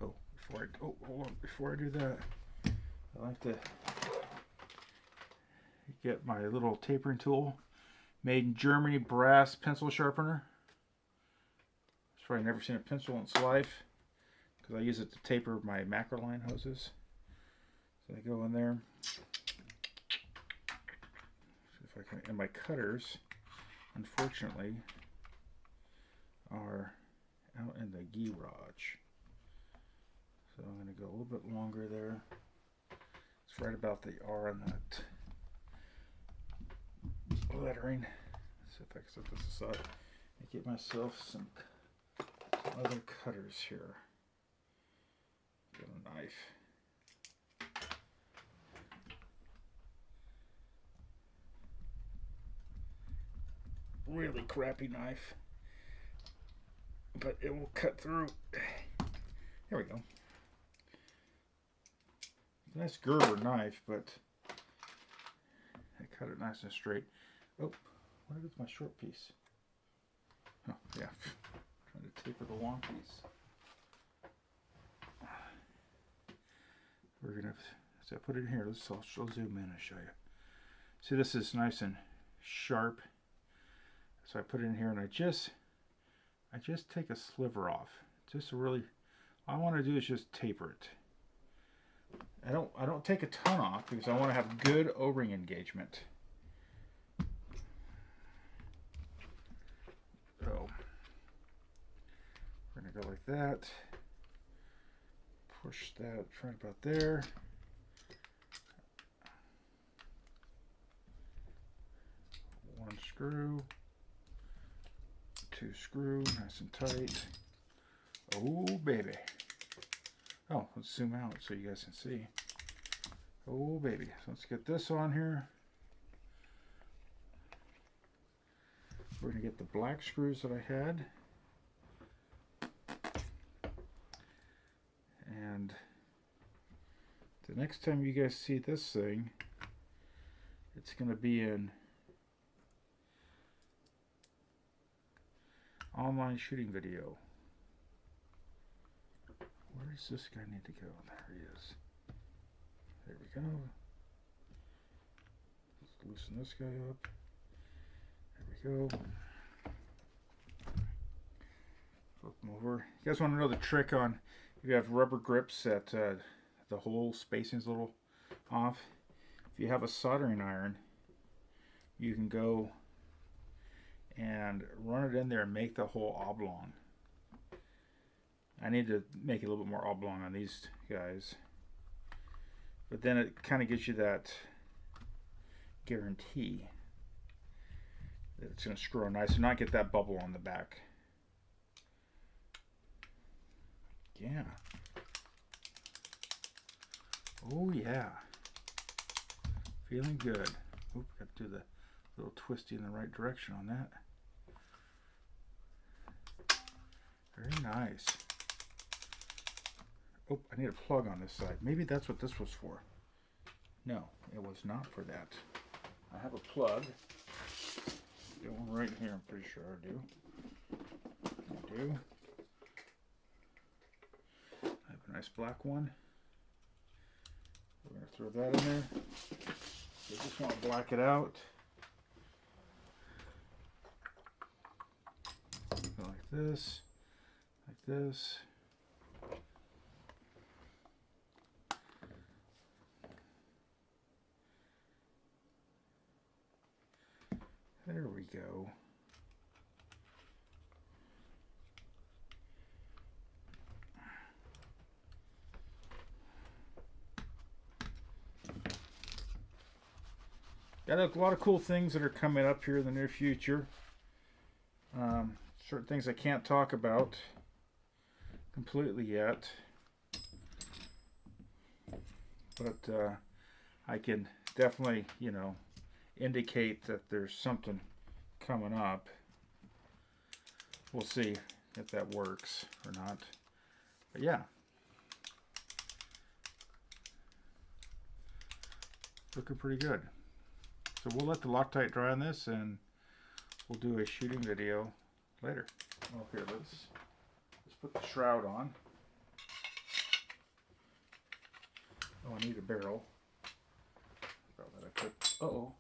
S2: Oh, hold on, before I do that, I like to get my little tapering tool. Made in Germany, brass pencil sharpener. It's probably never seen a pencil in its life because I use it to taper my macro line hoses. So I go in there. See if I can. And my cutters, unfortunately, are out in the garage. So I'm going to go a little bit longer there. It's right about the R on that lettering. Let's see if I can set this aside and get myself some other cutters here. Get a knife. Really crappy knife, but it will cut through. There we go. Nice Gerber knife, but I cut it nice and straight. Oh, what is my short piece? Oh, yeah. Trying to taper the long piece. We're gonna, so I put it in here. I'll zoom in and show you. See, this is nice and sharp. So I put it in here, and I just take a sliver off. Just really, all I want to do is just taper it. I don't take a ton off because I want to have good O-ring engagement. So we're gonna go like that. Push that right about there. One screw. Two screw, nice and tight. Oh baby. Oh, let's zoom out so you guys can see. Oh baby. So let's get this on here. We're gonna get the black screws that I had. And the next time you guys see this thing, it's gonna be in online shooting video. Where does this guy need to go? There he is. There we go. Let's loosen this guy up. There we go. Flip him over. You guys want to know the trick on You have rubber grips that the hole spacing's a little off. If you have a soldering iron, you can go and run it in there and make the hole oblong. I need to make it a little bit more oblong on these guys. But then it kind of gives you that guarantee that it's going to screw on nice and not get that bubble on the back. Yeah. Oh yeah. Feeling good. Oop, got to do the little twisty in the right direction on that. Very nice. Oh, I need a plug on this side. Maybe that's what this was for. No, it was not for that. I have a plug. Got one right here, I'm pretty sure I do. I do. I have a nice black one. We're going to throw that in there. So I just want to black it out. Go like this. Like this. There we go. Got a lot of cool things that are coming up here in the near future. Certain things I can't talk about completely yet, but I can definitely, you know, indicate that there's something coming up. We'll see if that works or not. But yeah. Looking pretty good. So we'll let the Loctite dry on this and we'll do a shooting video later. Well, here, let's put the shroud on. Oh, I need a barrel. That I put. Uh-oh.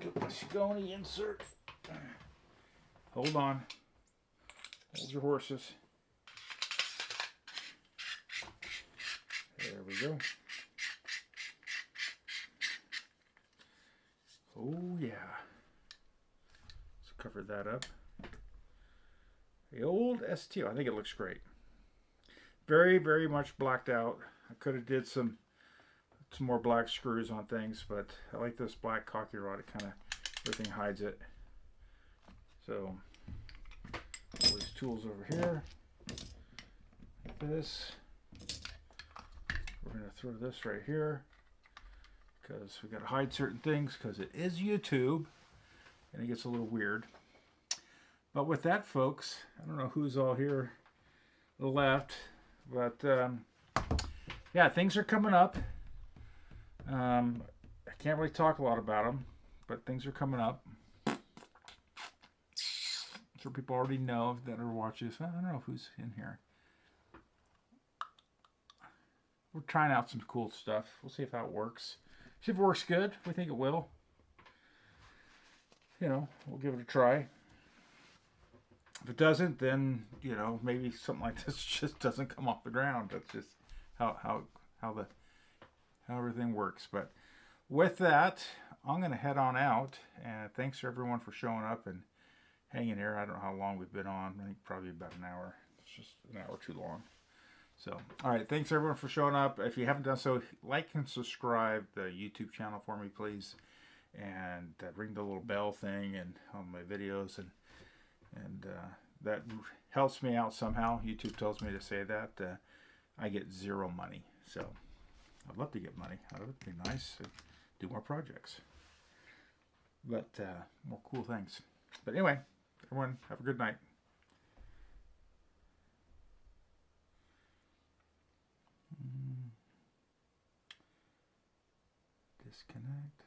S2: Get my Scony insert. Hold on. Hold your horses. There we go. Oh yeah. Let's cover that up. The old STO. I think it looks great. Very, very much blacked out. I could have did some more black screws on things, but I like this black cocky rod. It kind of, everything hides it. So, all these tools over here. Like this. We're going to throw this right here, because we got to hide certain things, because it is YouTube, and it gets a little weird. But with that, folks, I don't know who's all here left, but yeah, things are coming up. I can't really talk a lot about them, but things are coming up. I'm sure people already know that are watching this. I don't know who's in here. We're trying out some cool stuff. We'll see if that works. See if it works good. We think it will. You know, we'll give it a try. If it doesn't, then, you know, maybe something like this just doesn't come off the ground. That's just how everything works. But with that, I'm going to head on out. And thanks to everyone for showing up and hanging here. I don't know how long we've been on. I think probably about an hour. It's just an hour too long. So, all right. Thanks everyone for showing up. If you haven't done so, like and subscribe the YouTube channel for me, please. And ring the little bell thing and on my videos, and that helps me out somehow. YouTube tells me to say that. I get zero money, so I'd love to get money. That would be nice to do more projects, but more cool things. But anyway, everyone have a good night. Disconnect.